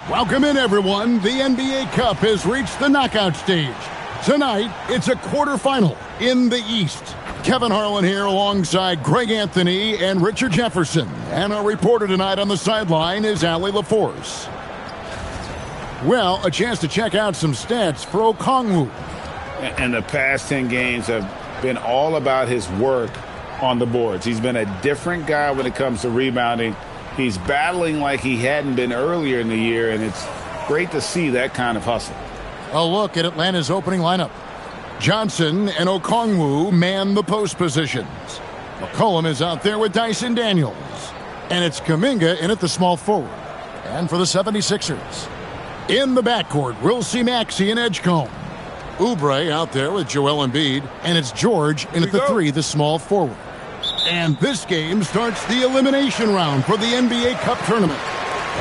Welcome in, everyone. The NBA Cup has reached the knockout stage. Tonight, it's a quarterfinal in the East. Kevin Harlan here alongside Greg Anthony and Richard Jefferson. And our reporter tonight on the sideline is Allie LaForce. Well, a chance to check out some stats for Okongwu. And the past 10 games have been all about his work on the boards. He's been a different guy when it comes to rebounding. He's battling like he hadn't been earlier in the year, and it's great to see that kind of hustle. A look at Atlanta's opening lineup. Johnson and Okongwu man the post positions. McCollum is out there with Dyson Daniels. And it's Kuminga in at the small forward. And for the 76ers. In the backcourt, we'll see Maxey and Edgecombe. Oubre out there with Joel Embiid. And it's George in at the 3, the small forward. And this game starts the elimination round for the NBA Cup tournament.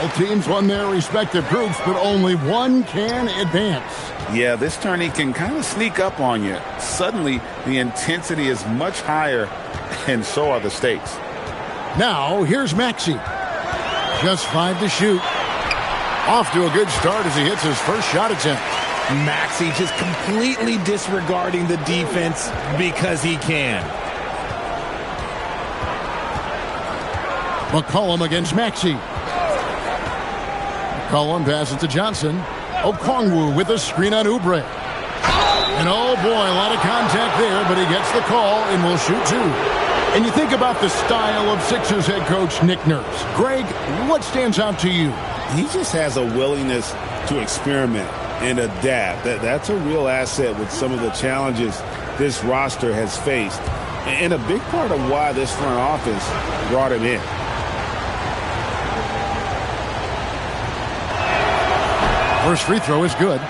Both teams won their respective groups, but only one can advance. Yeah, this tourney can kind of sneak up on you. Suddenly, the intensity is much higher, and so are the stakes. Now, here's Maxey. Just 5 to shoot. Off to a good start as he hits his first shot attempt. Maxey just completely disregarding the defense because he can. McCollum against Maxey. McCollum passes to Johnson. Okongwu with a screen on Oubre. And oh boy, a lot of contact there, but he gets the call and will shoot 2. And you think about the style of Sixers head coach Nick Nurse. Greg, what stands out to you? He just has a willingness to experiment and adapt. That's a real asset with some of the challenges this roster has faced. And a big part of why this front office brought him in. First free throw is good.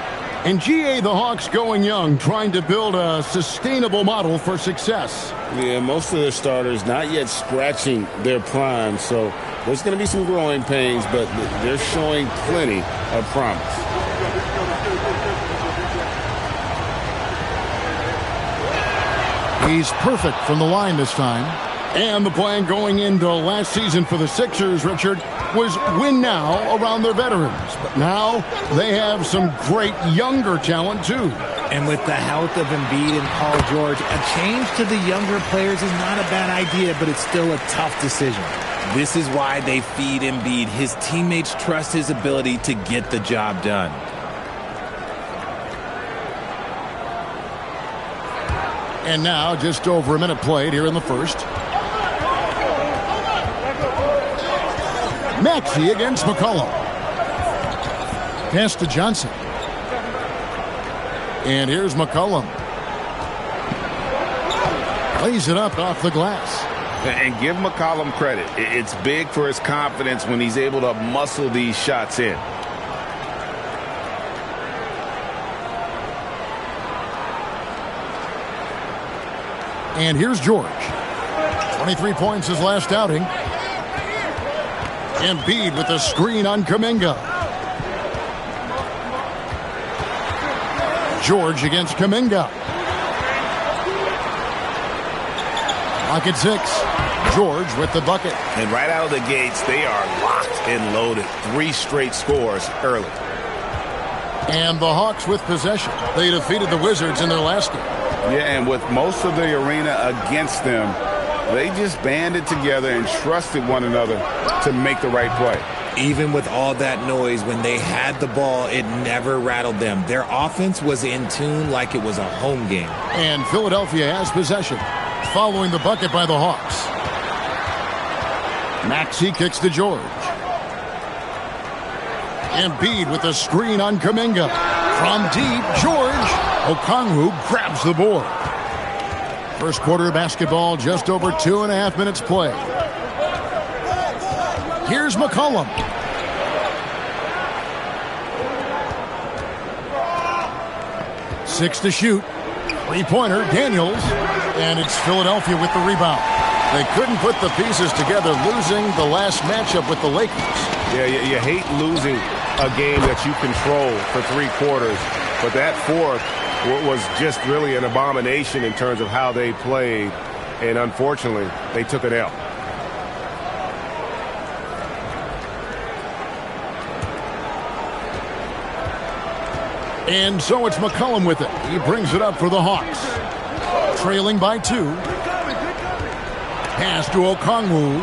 And GA, the Hawks going young, trying to build a sustainable model for success. Yeah, most of their starters not yet scratching their prime, so there's going to be some growing pains, but they're showing plenty of promise. He's perfect from the line this time. And the plan going into last season for the Sixers, Richard, was win now around their veterans. But now they have some great younger talent, too. And with the health of Embiid and Paul George, a change to the younger players is not a bad idea, but it's still a tough decision. This is why they feed Embiid. His teammates trust his ability to get the job done. And now just over a minute played here in the first. Maxey against McCollum. Pass to Johnson. And here's McCollum. Lays it up off the glass. And give McCollum credit. It's big for his confidence when he's able to muscle these shots in. And here's George. 23 points his last outing. Embiid with a screen on Kuminga. George against Kuminga. Pocket 6. George with the bucket. And right out of the gates, they are locked and loaded. 3 straight scores early. And the Hawks with possession. They defeated the Wizards in their last game. Yeah, and with most of the arena against them, they just banded together and trusted one another to make the right play. Even with all that noise, when they had the ball, it never rattled them. Their offense was in tune like it was a home game. And Philadelphia has possession, following the bucket by the Hawks. Maxey kicks to George. Embiid with a screen on Kuminga. From deep, George. Okongwu grabs the board. First quarter basketball, just over 2.5 minutes play. Here's McCollum. Six to shoot. Three-pointer, Daniels. And it's Philadelphia with the rebound. They couldn't put the pieces together, losing the last matchup with the Lakers. Yeah, you hate losing a game that you control for 3 quarters. But that fourth was just really an abomination in terms of how they played. And unfortunately, they took an L. And so it's McCollum with it. He brings it up for the Hawks. Trailing by 2. Pass to Okongwu.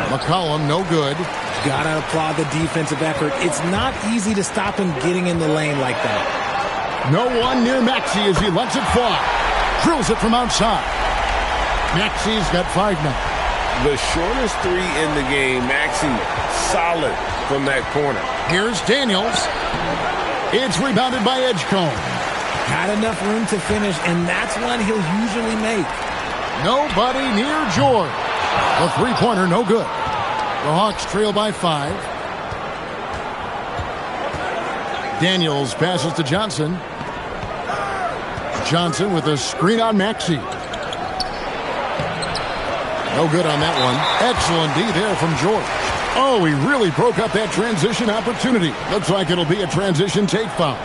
McCollum, no good. Gotta applaud the defensive effort. It's not easy to stop him getting in the lane like that. No one near Maxey as he lets it fly. Drills it from outside. Maxey's got 5 now. The shortest 3 in the game. Maxey solid from that corner. Here's Daniels. It's rebounded by Edgecombe. Had enough room to finish, and that's one he'll usually make. Nobody near George. The three-pointer, no good. The Hawks trail by 5. Daniels passes to Johnson. Johnson with a screen on Maxey. No good on that one. Excellent D there from George. Oh, he really broke up that transition opportunity. Looks like it'll be a transition take foul.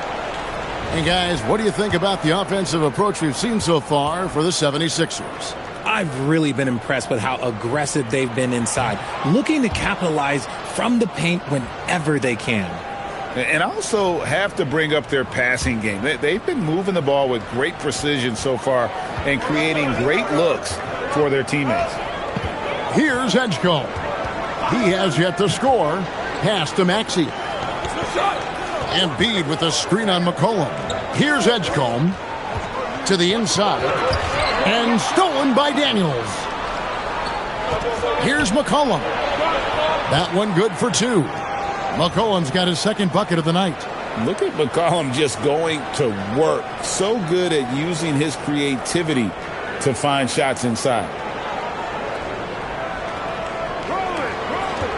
And guys, what do you think about the offensive approach we've seen so far for the 76ers? I've really been impressed with how aggressive they've been inside, looking to capitalize from the paint whenever they can. And also have to bring up their passing game. They've been moving the ball with great precision so far and creating great looks for their teammates. Here's Edgecombe. He has yet to score. Pass to Maxey. Embiid with a screen on McCollum. Here's Edgecombe to the inside. And stolen by Daniels. Here's McCollum. That one good for 2. McCollum's got his second bucket of the night. Look at McCollum just going to work. So good at using his creativity to find shots inside.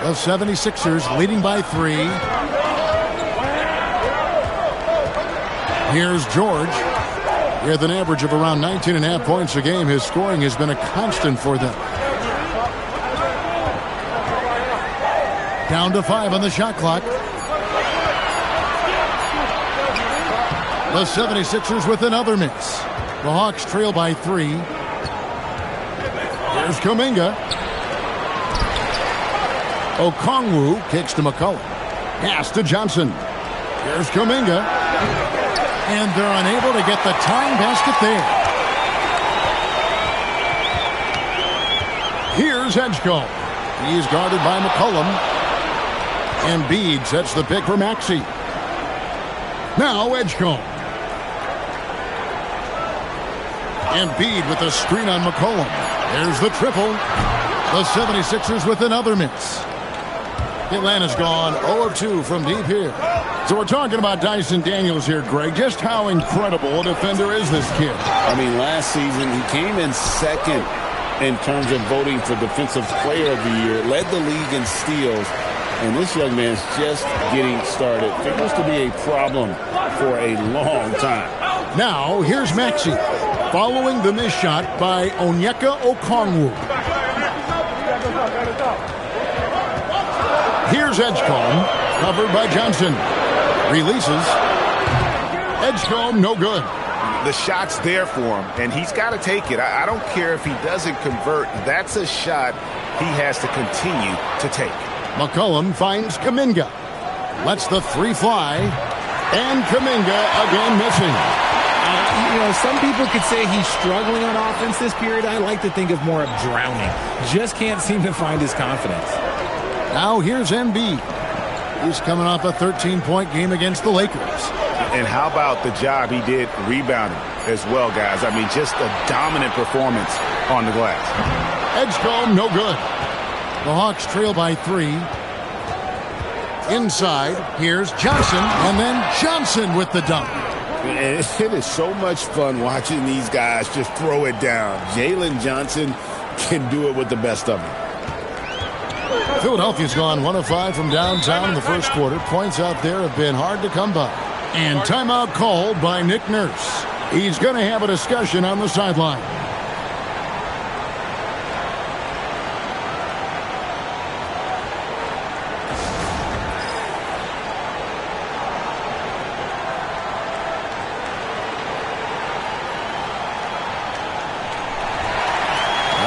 The 76ers leading by 3. Here's George. With an average of around 19.5 points a game, his scoring has been a constant for them. Down to 5 on the shot clock. The 76ers with another miss. The Hawks trail by 3. Here's Kuminga. Okongwu kicks to McCollum. Pass to Johnson. Here's Kuminga. And they're unable to get the tying basket there. Here's Edgecombe. He's guarded by McCollum. Embiid sets the pick for Maxey. Now Edgecombe. Embiid with a screen on McCollum. There's the triple. The 76ers with another miss. Atlanta's gone 0 of 2 from deep here. So we're talking about Dyson Daniels here, Greg. Just how incredible a defender is this kid? I mean, last season he came in second in terms of voting for Defensive Player of the Year, led the league in steals, and this young man's just getting started. Figures to be a problem for a long time. Now, here's Maxey, following the missed shot by Onyeka Okongwu. Here's Edgecombe, covered by Johnson. Releases. Edgecombe, no good. The shot's there for him, and he's got to take it. I don't care if he doesn't convert. That's a shot he has to continue to take. McCollum finds Kuminga. Lets the 3 fly. And Kuminga again missing. Some people could say he's struggling on offense this period. I like to think of more of drowning. Just can't seem to find his confidence. Now here's Embiid. He's coming off a 13-point game against the Lakers. And how about the job he did rebounding as well, guys? I mean, just a dominant performance on the glass. Edgecombe, no good. The Hawks trail by 3. Inside, here's Johnson, and then Johnson with the dunk. It is so much fun watching these guys just throw it down. Jalen Johnson can do it with the best of them. Philadelphia's gone 1 of 5 from downtown in the first quarter. Points out there have been hard to come by. And timeout called by Nick Nurse. He's going to have a discussion on the sideline.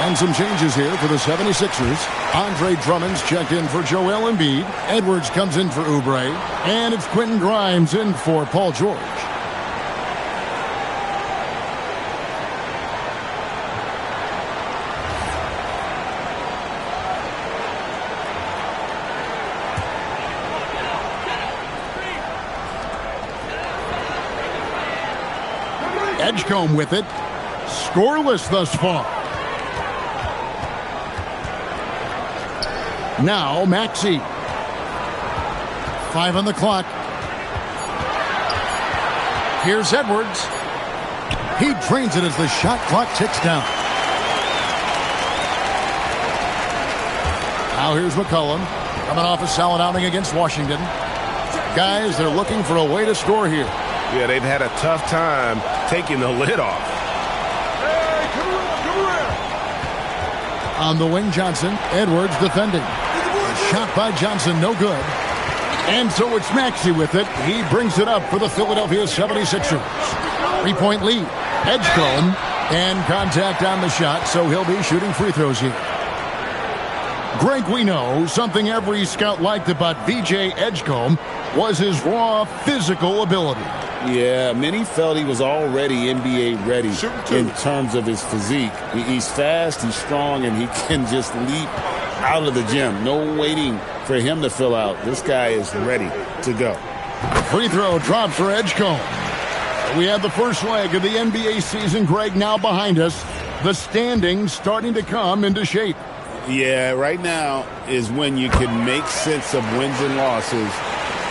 And And some changes here for the 76ers. Andre Drummond's checked in for Joel Embiid. Edwards comes in for Oubre. And it's Quentin Grimes in for Paul George. Edgecombe with it. Scoreless thus far. Now Maxey. 5 on the clock. Here's Edwards. He drains it as the shot clock ticks down. Now here's McCollum. Coming off a solid outing against Washington. Guys, they're looking for a way to score here. Yeah, they've had a tough time taking the lid off. Hey, come around. On the wing, Johnson. Edwards defending. A shot by Johnson, no good. And so it's Maxey with it. He brings it up for the Philadelphia 76ers. 3-point lead. Edgecombe. And contact on the shot, so he'll be shooting free throws here. Greg, we know something every scout liked about VJ Edgecombe was his raw physical ability. Yeah, many felt he was already NBA ready in terms of his physique. He's fast, he's strong, and he can just leap out of the gym. No waiting for him to fill out. This guy is ready to go. Free throw drops for Edgecombe. We have the first leg of the NBA season, Greg, now behind us. The standings starting to come into shape. Yeah, right now is when you can make sense of wins and losses.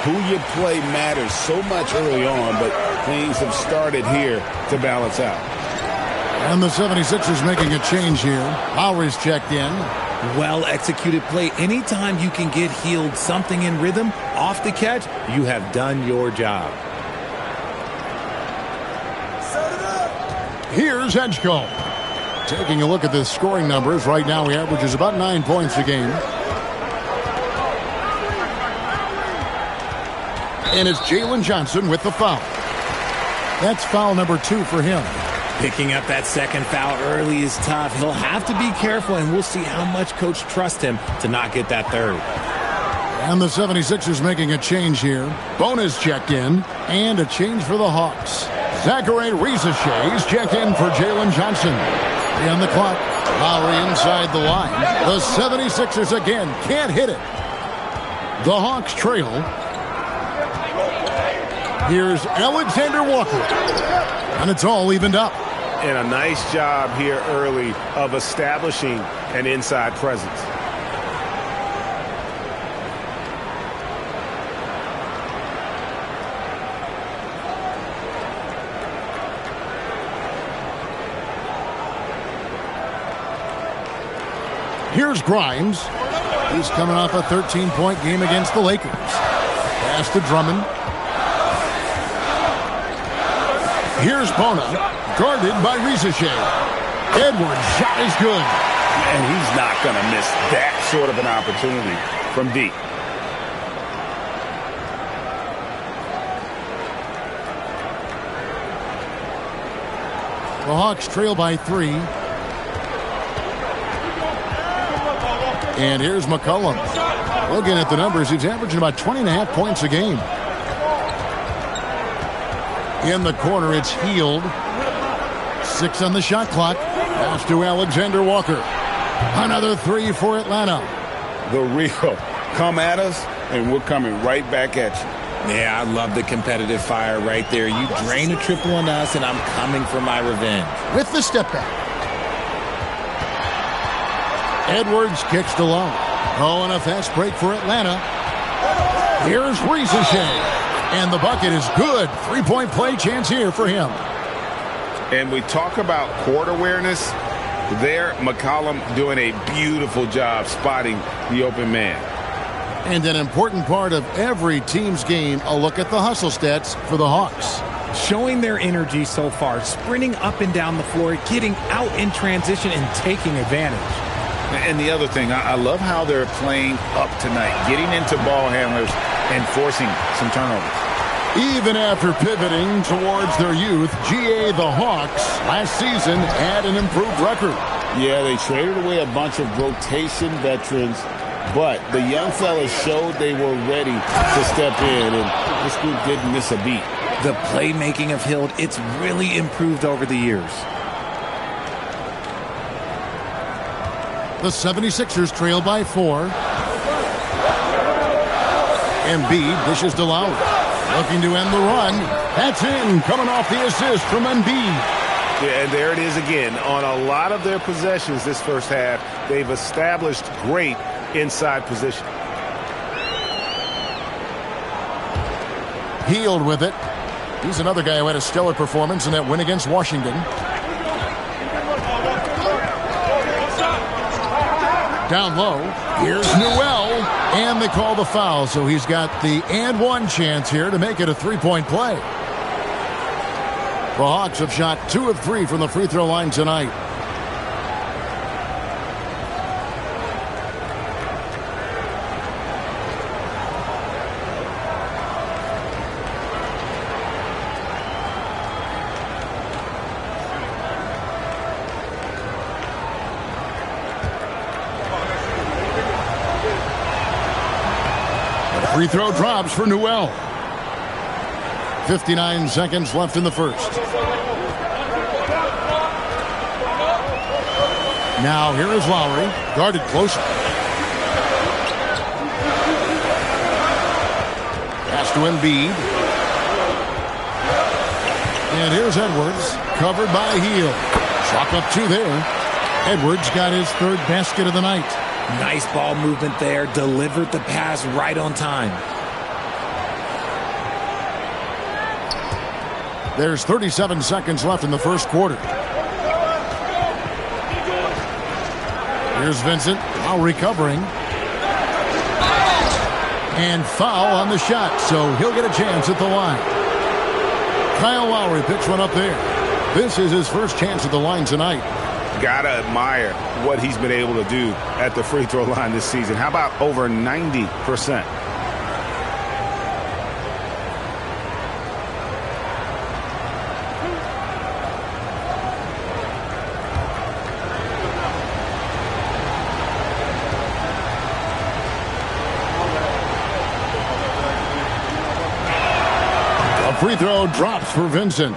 Who you play matters so much early on, but things have started here to balance out. And the 76ers making a change here. Lowry's checked in. Well-executed play. Anytime you can get healed something in rhythm off the catch, you have done your job. Here's Edgecombe. Taking a look at the scoring numbers. Right now he averages about 9 points a game. And it's Jalen Johnson with the foul. That's foul number 2 for him. Picking up that second foul early is tough. He'll have to be careful, and we'll see how much coach trusts him to not get that third. And the 76ers making a change here. Bonus checked in, and a change for the Hawks. Zachary Risache is checked in for Jalen Johnson. 3 on the clock. Lowry inside the line. The 76ers again can't hit it. The Hawks trail. Here's Alexander Walker. And it's all evened up. And a nice job here early of establishing an inside presence. Here's Grimes. He's coming off a 13-point game against the Lakers. Pass to Drummond. Here's Bona, guarded by Risache. Edwards' shot is good. And he's not going to miss that sort of an opportunity from deep. The Hawks trail by 3. And here's McCollum. Looking at the numbers, he's averaging about 20.5 points a game. In the corner, it's Healed. 6 on the shot clock. Pass to Alexander Walker. Another 3 for Atlanta. The Rio, come at us, and we're coming right back at you. Yeah, I love the competitive fire right there. You drain a triple on us, and I'm coming for my revenge. With the step back. Edwards kicks to low. Oh, and a fast break for Atlanta. Here's Risache. And the bucket is good. 3-point play chance here for him. And we talk about court awareness. There, McCollum doing a beautiful job spotting the open man. And an important part of every team's game, a look at the hustle stats for the Hawks. Showing their energy so far, sprinting up and down the floor, getting out in transition, and taking advantage. And the other thing, I love how they're playing up tonight, getting into ball handlers and forcing some turnovers. Even after pivoting towards their youth, GA the Hawks last season had an improved record. Yeah, they traded away a bunch of rotation veterans, but the young fellas showed they were ready to step in, and this group didn't miss a beat. The playmaking of Hield, it's really improved over the years. The 76ers trail by 4. Embiid dishes to Lowry. Looking to end the run. That's in, coming off the assist from Embiid. Yeah, and there it is again. On a lot of their possessions this first half, they've established great inside position. Hield with it. He's another guy who had a stellar performance in that win against Washington. Down low. Here's Newell. And they call the foul, so he's got the and one chance here to make it a three-point play. The Hawks have shot 2 of 3 from the free throw line tonight. The free throw drops for Newell. 59 seconds left in the first. Now here is Lowry, guarded closer. Pass to Embiid. And here's Edwards, covered by Hield. Chalk up 2 there. Edwards got his 3rd basket of the night. Nice ball movement there. Delivered the pass right on time. There's 37 seconds left in the first quarter. Here's Vincent, now recovering. And foul on the shot, so he'll get a chance at the line. Kyle Lowry picks one up there. This is his first chance at the line tonight. Gotta admire what he's been able to do at the free throw line this season. How about over 90%? Free throw drops for Vincent.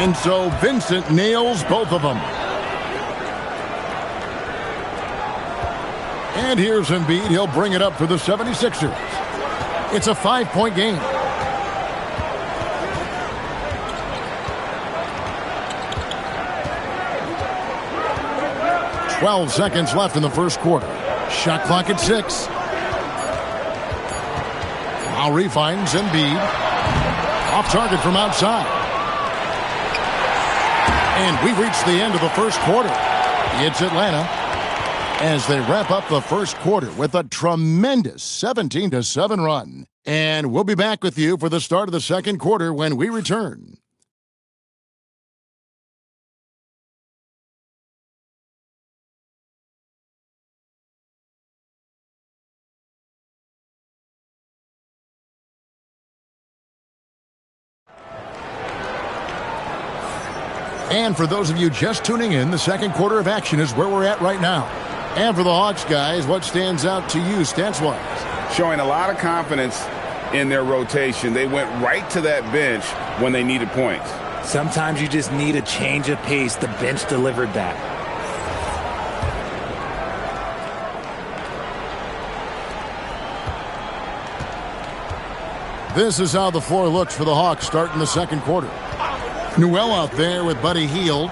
And so Vincent nails both of them. And here's Embiid. He'll bring it up for the 76ers. It's a 5-point game. "12 seconds left in the first quarter. Shot clock at 6. Lowry finds Embiid. Off target from outside. And we've reached the end of the first quarter. It's Atlanta as they wrap up the first quarter with a tremendous 17-7 run. And we'll be back with you for the start of the second quarter when we return. And for those of you just tuning in, the second quarter of action is where we're at right now. And for the Hawks, guys, what stands out to you stats-wise? Showing a lot of confidence in their rotation. They went right to that bench when they needed points. Sometimes you just need a change of pace. The bench delivered that. This is how the floor looks for the Hawks starting the second quarter. Newell out there with Buddy Hield.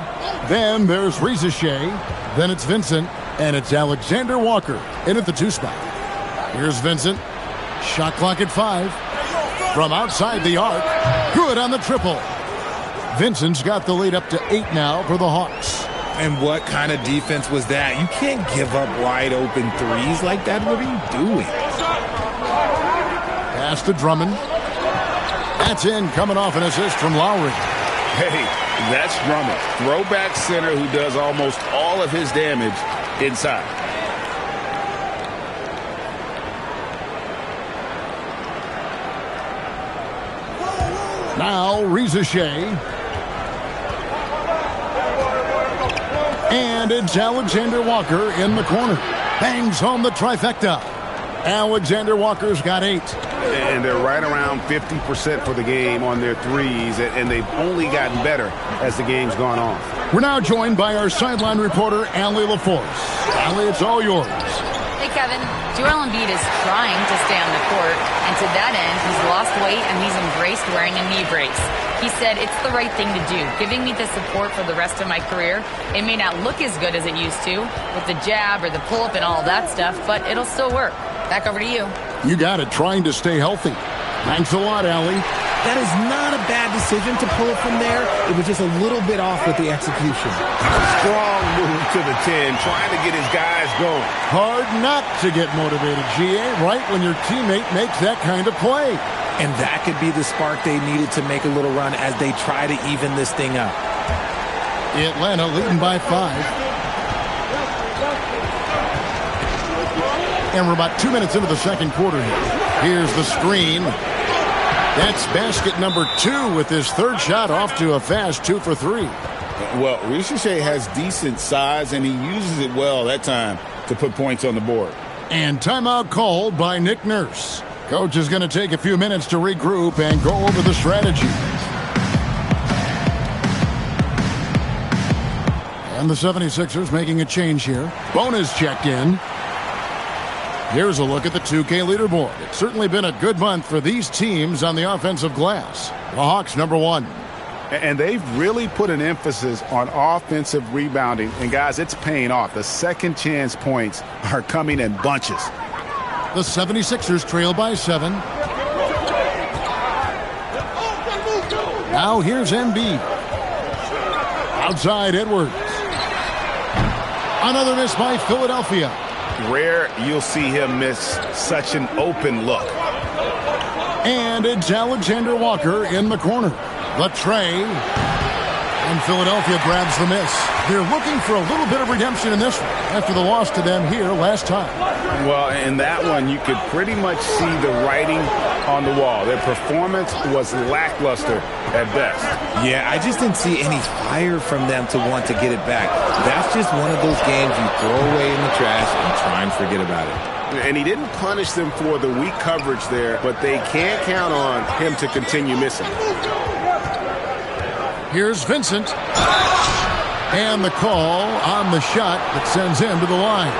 Then there's Shea. Then it's Vincent. And it's Alexander Walker in at the 2 spot. Here's Vincent. Shot clock at 5. From outside the arc. Good on the triple. Vincent's got the lead up to 8 now for the Hawks. And what kind of defense was that? You can't give up wide open threes like that. What are you doing? Pass to Drummond. That's in, coming off an assist from Lowry. Hey, that's Drummond. Throwback center who does almost all of his damage inside. Now, Reza Shea. And it's Alexander Walker in the corner. Bangs home the trifecta. Alexander Walker's got 8. And they're right around 50% for the game on their threes, and they've only gotten better as the game's gone on. We're now joined by our sideline reporter, Allie LaForce. Allie, it's all yours. Hey, Kevin. Joel Embiid is trying to stay on the court, and to that end, he's lost weight and he's embraced wearing a knee brace. He said, it's the right thing to do, giving me the support for the rest of my career. It may not look as good as it used to, with the jab or the pull-up and all that stuff, but it'll still work. Back over to you. You got it, trying to stay healthy. Thanks a lot, Allie. That is not a bad decision to pull it from there. It was just a little bit off with the execution. Strong move to the 10, trying to get his guys going. Hard not to get motivated, GA, right when your teammate makes that kind of play. And that could be the spark they needed to make a little run as they try to even this thing up. Atlanta leading by 5. And we're about 2 minutes into the second quarter here. Here's the screen. That's basket number 2 with his third shot off to a fast 2 for 3. Well, Ricochet has decent size, and he uses it well that time to put points on the board. And timeout called by Nick Nurse. Coach is going to take a few minutes to regroup and go over the strategy. And the 76ers making a change here. Bona's checked in. Here's a look at the 2K leaderboard. It's certainly been a good month for these teams on the offensive glass. The Hawks number 1. And they've really put an emphasis on offensive rebounding. And, guys, it's paying off. The second chance points are coming in bunches. The 76ers trail by 7. Now here's Embiid. Outside Edwards. Another miss by Philadelphia. Rare you'll see him miss such an open look. And it's Alexander Walker in the corner. The tray. And Philadelphia grabs the miss. They're looking for a little bit of redemption in this one after the loss to them here last time. Well, in that one, you could pretty much see the writing on the wall. Their performance was lackluster at best. Yeah, I just didn't see any fire from them to want to get it back. That's just one of those games you throw away in the trash and try and forget about it. And he didn't punish them for the weak coverage there, but they can't count on him to continue missing. Here's Vincent. And the call on the shot that sends him to the line.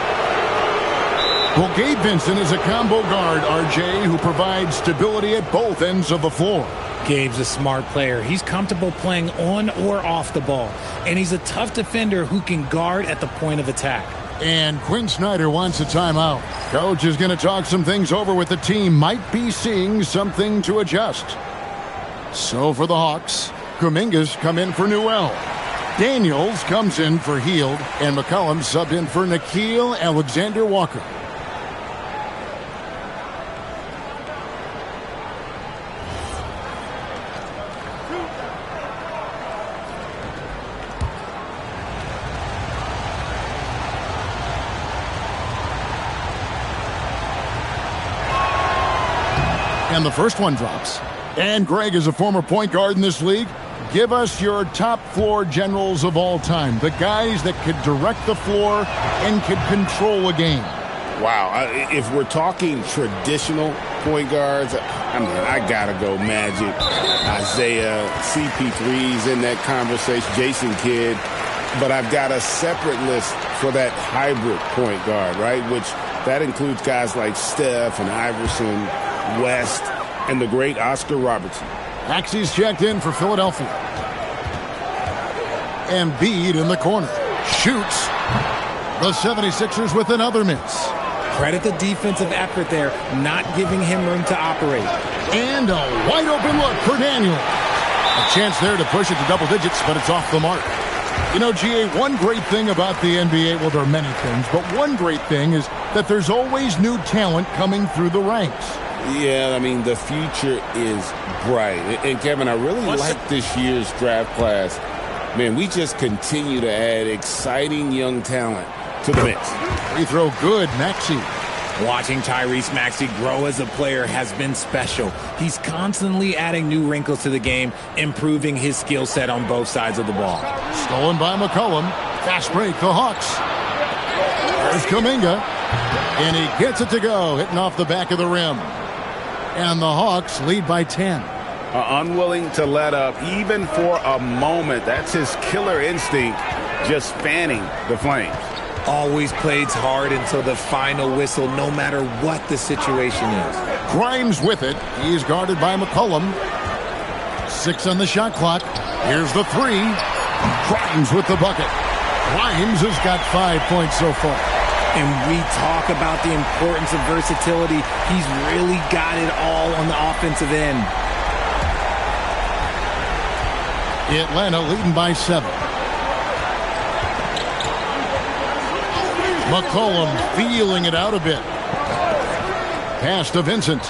Well, Gabe Vincent is a combo guard, RJ, who provides stability at both ends of the floor. Gabe's a smart player. He's comfortable playing on or off the ball. And he's a tough defender who can guard at the point of attack. And Quinn Snyder wants a timeout. Coach is going to talk some things over with the team. Might be seeing something to adjust. So for the Hawks, Kuminga's come in for Newell. Daniels comes in for Hield. And McCollum subbed in for Nickeil Alexander-Walker. And the first one drops. And Greg is a former point guard in this league. Give us your top floor generals of all time. The guys that could direct the floor and could control a game. Wow. If we're talking traditional point guards, I mean, I got to go Magic, Isaiah, CP3's in that conversation, Jason Kidd. But I've got a separate list for that hybrid point guard, right? Which that includes guys like Steph and Iverson, West, and the great Oscar Robertson. Axie's checked in for Philadelphia. Embiid in the corner. Shoots. The 76ers with another miss. Credit the defensive effort there, not giving him room to operate. And a wide open look for Daniel. A chance there to push it to double digits, but it's off the mark. You know, GA, one great thing about the NBA, well, there are many things, but one great thing is that there's always new talent coming through the ranks. Yeah, I mean, the future is bright. And, Kevin, I really like this year's draft class. Man, we just continue to add exciting young talent to the mix. Free throw good, Maxey. Watching Tyrese Maxey grow as a player has been special. He's constantly adding new wrinkles to the game, improving his skill set on both sides of the ball. Stolen by McCollum. Fast break, the Hawks. There's Kuminga. And he gets it to go, hitting off the back of the rim. And the Hawks lead by 10. Unwilling to let up even for a moment. That's his killer instinct, just fanning the flames. Always plays hard until the final whistle, no matter what the situation is. Grimes with it. He's guarded by McCollum. 6 on the shot clock. Here's the 3. Grimes with the bucket. Grimes has got 5 points so far. And we talk about the importance of versatility. He's really got it all on the offensive end. Atlanta leading by 7. McCollum feeling it out a bit. Pass to Vincent.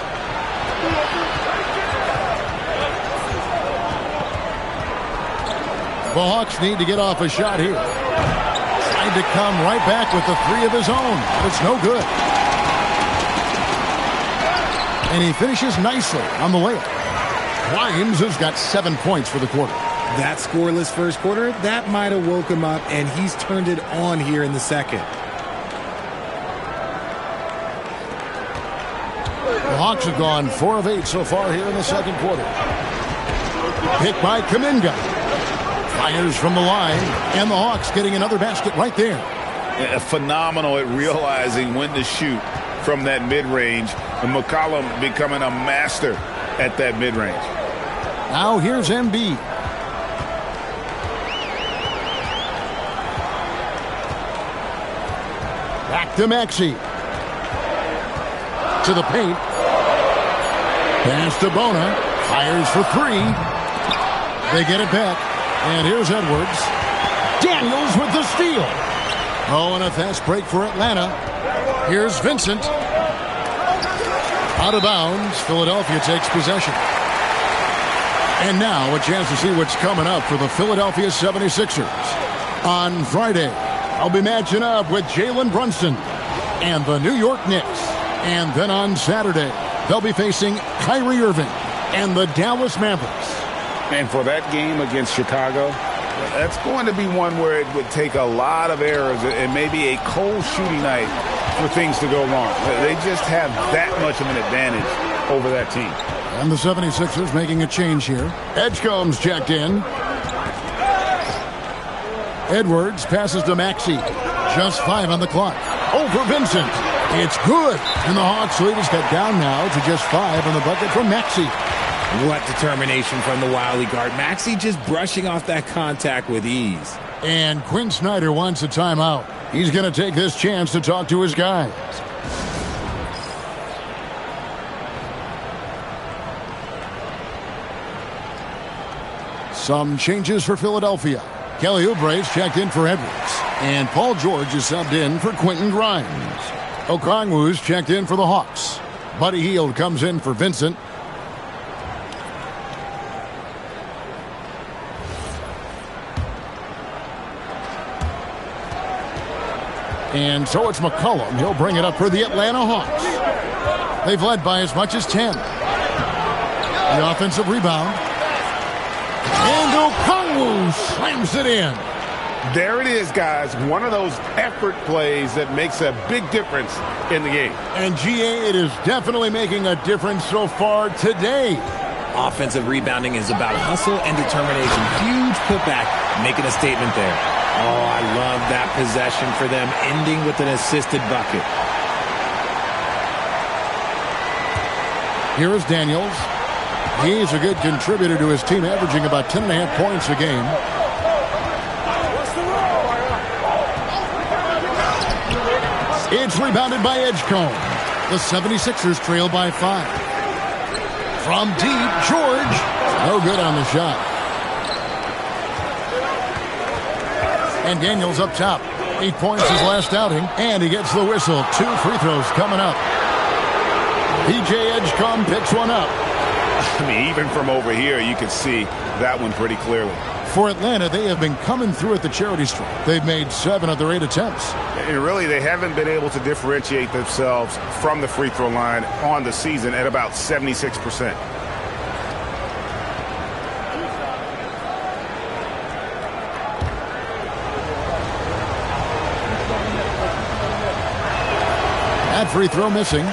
The Hawks need to get off a shot here. Tried to come right back with the 3 of his own. But it's no good. And he finishes nicely on the layup. Grimes has got 7 points for the quarter. That scoreless first quarter, that might have woke him up, and he's turned it on here in the second. The Hawks have gone 4 of 8 so far here in the second quarter. Picked by Kuminga. Fires from the line, and the Hawks getting another basket right there. Phenomenal at realizing when to shoot from that mid-range, and McCollum becoming a master at that mid-range. Now here's Embiid. Back to Maxey. To the paint. Pass to Bona. Fires for 3. They get it back. And here's Edwards. Daniels with the steal. Oh, and a fast break for Atlanta. Here's Vincent. Out of bounds. Philadelphia takes possession. And now a chance to see what's coming up for the Philadelphia 76ers. On Friday, I'll be matching up with Jalen Brunson and the New York Knicks. And then on Saturday, they'll be facing Kyrie Irving and the Dallas Mavericks. And for that game against Chicago, that's going to be one where it would take a lot of errors and maybe a cold shooting night for things to go wrong. They just have that much of an advantage over that team. And the 76ers making a change here. Edgecombe's checked in. Edwards passes to Maxey. Just 5 on the clock. Over Vincent. It's good. And the Hawks lead is cut down now to just 5 on the bucket from Maxey. What determination from the wily guard. Maxey just brushing off that contact with ease. And Quinn Snyder wants a timeout. He's going to take this chance to talk to his guys. Some changes for Philadelphia. Kelly Oubre's checked in for Edwards. And Paul George is subbed in for Quentin Grimes. Okongwu's checked in for the Hawks. Buddy Hield comes in for Vincent. And so it's McCollum. He'll bring it up for the Atlanta Hawks. They've led by as much as 10. The offensive rebound. And Okongwu slams it in. There it is, guys. One of those effort plays that makes a big difference in the game. And GA, it is definitely making a difference so far today. Offensive rebounding is about hustle and determination. Huge putback, making a statement there. Oh, I love that possession for them, ending with an assisted bucket. Here is Daniels. He's a good contributor to his team, averaging about 10.5 points a game. It's rebounded by Edgecombe. The 76ers trail by 5. From deep, George. No good on the shot. And Daniels up top. 8 points his last outing, and he gets the whistle. 2 free throws coming up. P.J. Edgecombe picks one up. I mean, even from over here, you can see that one pretty clearly. For Atlanta, they have been coming through at the charity stripe. They've made 7 of their 8 attempts. And really, they haven't been able to differentiate themselves from the free throw line on the season at about 76%. That free throw missing.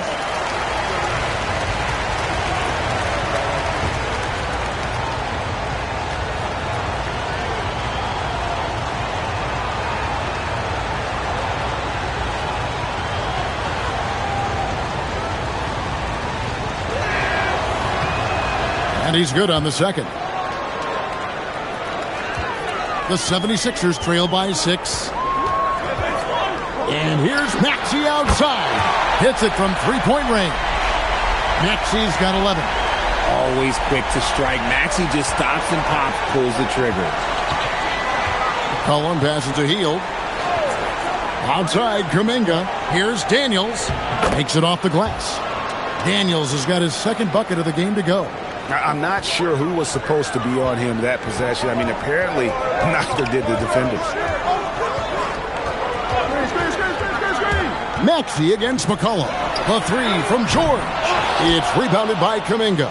And he's good on the second. The 76ers trail by 6. And here's Maxey outside. Hits it from three-point range. Maxey's got 11. Always quick to strike. Maxey just stops and pops, pulls the trigger. Cullen passes to Hield. Outside, Kuminga. Here's Daniels. Takes it off the glass. Daniels has got his second bucket of the game to go. I'm not sure who was supposed to be on him that possession. I mean, apparently neither did the defenders. Maxey against McCollum. The 3 from George. It's rebounded by Kuminga.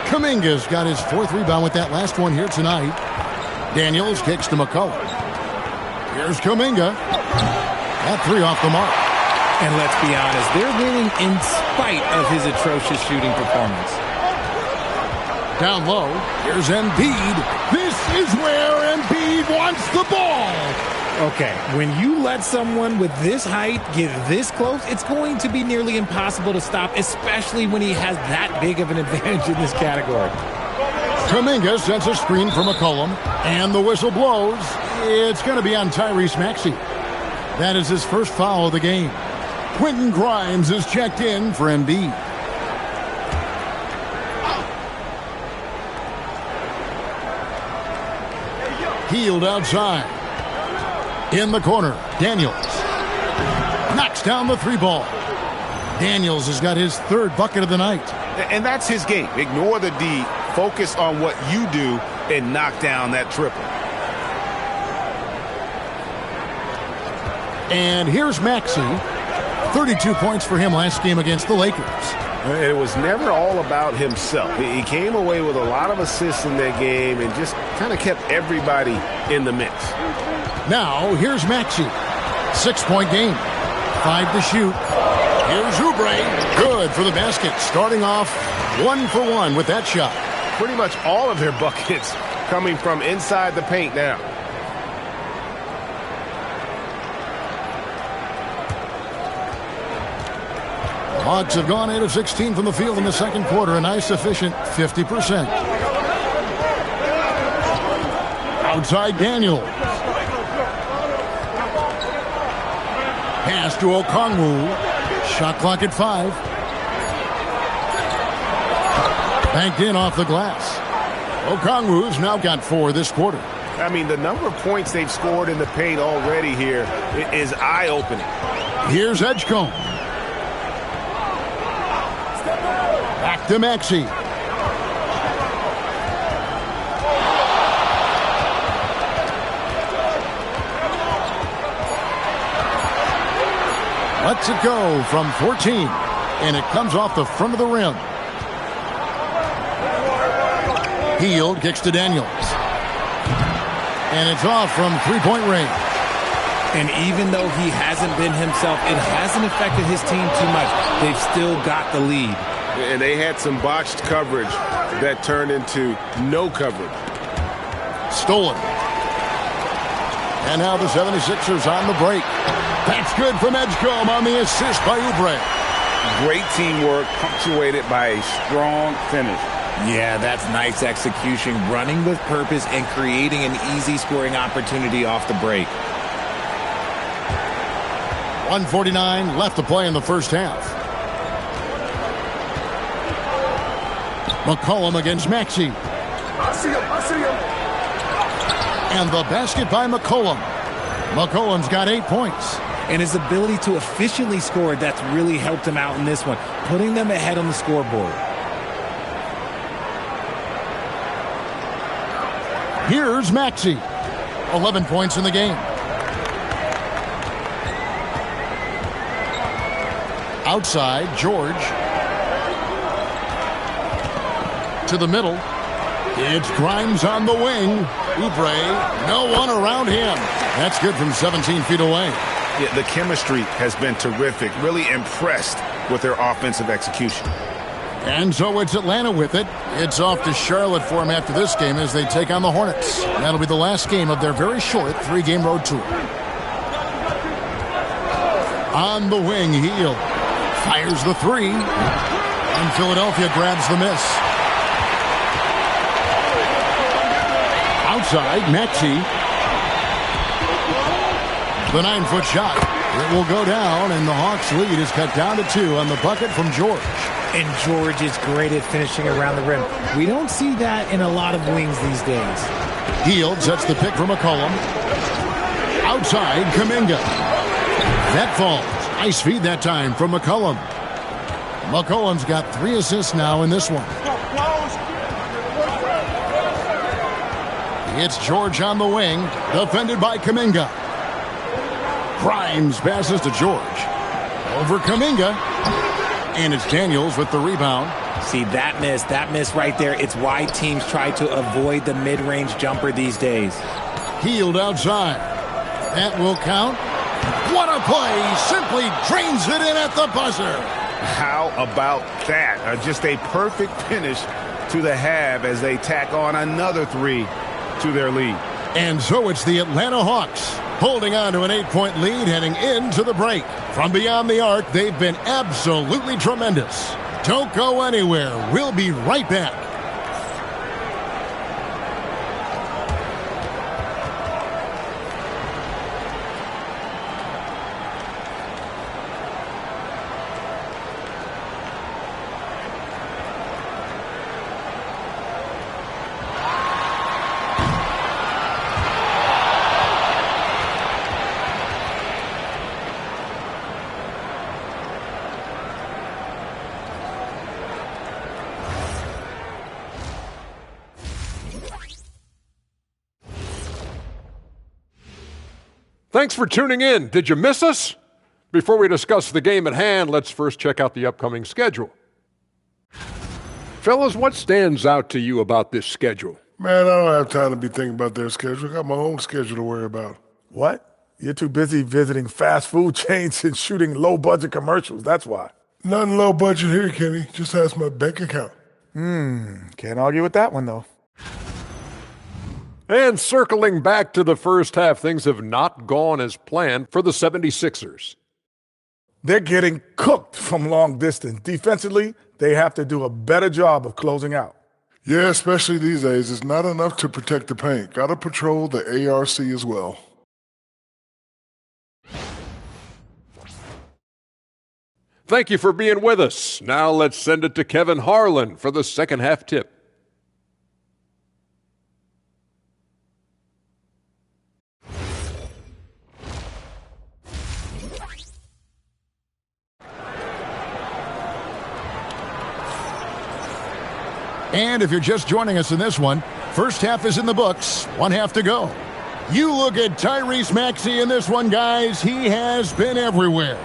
Kuminga's got his 4th rebound with that last one here tonight. Daniels kicks to McCollum. Here's Kuminga. That 3 off the mark. And let's be honest, they're winning in spite of his atrocious shooting performance. Down low, here's Embiid. This is where Embiid wants the ball. Okay, when you let someone with this height get this close, it's going to be nearly impossible to stop, especially when he has that big of an advantage in this category. Kuminga sends a screen for McCollum, and the whistle blows. It's going to be on Tyrese Maxey. That is his first foul of the game. Quentin Grimes is checked in for Embiid. Hield outside. In the corner, Daniels. Knocks down the 3 ball. Daniels has got his 3rd bucket of the night. And that's his game. Ignore the D. Focus on what you do and knock down that triple. And here's Maxey. 32 points for him last game against the Lakers. It was never all about himself. He came away with a lot of assists in that game and just kind of kept everybody in the mix. Now, here's Maxey. 6-point game. 5 to shoot. Here's Oubre. Good for the basket. Starting off 1 for 1 with that shot. Pretty much all of their buckets coming from inside the paint now. Hawks have gone 8 of 16 from the field in the second quarter. A nice efficient 50%. Outside Daniels. Pass to Okongwu. Shot clock at 5. Banked in off the glass. Okongwu's now got 4 this quarter. I mean, the number of points they've scored in the paint already here is eye-opening. Here's Edgecombe. Back to Maxey. Lets it go from 14, and it comes off the front of the rim. Hield kicks to Daniels. And it's off from 3-point range. And even though he hasn't been himself, it hasn't affected his team too much. They've still got the lead. And they had some botched coverage that turned into no coverage. Stolen. And now the 76ers on the break. That's good from Edgecombe on the assist by Oubre. Great teamwork punctuated by a strong finish. Yeah, that's nice execution, running with purpose and creating an easy scoring opportunity off the break. 1:49 left to play in the first half. McCollum against Maxey. I see him. And the basket by McCollum. McCollum's got 8 points. And his ability to efficiently score, that's really helped him out in this one, putting them ahead on the scoreboard. Here's Maxey. 11 points in the game. Outside, George. To the middle. It's Grimes on the wing. Oubre, no one around him. That's good from 17 feet away. Yeah, the chemistry has been terrific. Really impressed with their offensive execution. And so it's Atlanta with it. It's off to Charlotte for them after this game as they take on the Hornets. That'll be the last game of their very short 3-game road tour. On the wing, Hield fires the 3. And Philadelphia grabs the miss. Outside, Maxey. The 9-foot shot. It will go down, and the Hawks' lead is cut down to 2 on the bucket from George. And George is great at finishing around the rim. We don't see that in a lot of wings these days. Hield sets the pick for McCollum. Outside, Kuminga. That falls. Nice feed that time from McCollum. McCollum's got 3 assists now in this one. It's George on the wing, defended by Kuminga. Grimes passes to George. Over Kuminga. And it's Daniels with the rebound. See, that miss right there. It's why teams try to avoid the mid-range jumper these days. Hield outside. That will count. What a play. Simply drains it in at the buzzer. How about that? Just a perfect finish to the half as they tack on another 3 to their lead. And so it's the Atlanta Hawks holding on to an 8-point lead heading into the break. From beyond the arc, they've been absolutely tremendous. Don't go anywhere. We'll be right back. Thanks for tuning in. Did you miss us? Before we discuss the game at hand, let's first check out the upcoming schedule. Fellas, what stands out to you about this schedule? Man, I don't have time to be thinking about their schedule. I got my own schedule to worry about. What? You're too busy visiting fast food chains and shooting low-budget commercials. That's why. Nothing low budget here, Kenny. Just ask my bank account. Can't argue with that one, though. And circling back to the first half, things have not gone as planned for the 76ers. They're getting cooked from long distance. Defensively, they have to do a better job of closing out. Yeah, especially these days. It's not enough to protect the paint. Got to patrol the ARC as well. Thank you for being with us. Now let's send it to Kevin Harlan for the second half tip. And if you're just joining us in this one, first half is in the books, 1 half to go. You look at Tyrese Maxey in this one, guys. He has been everywhere.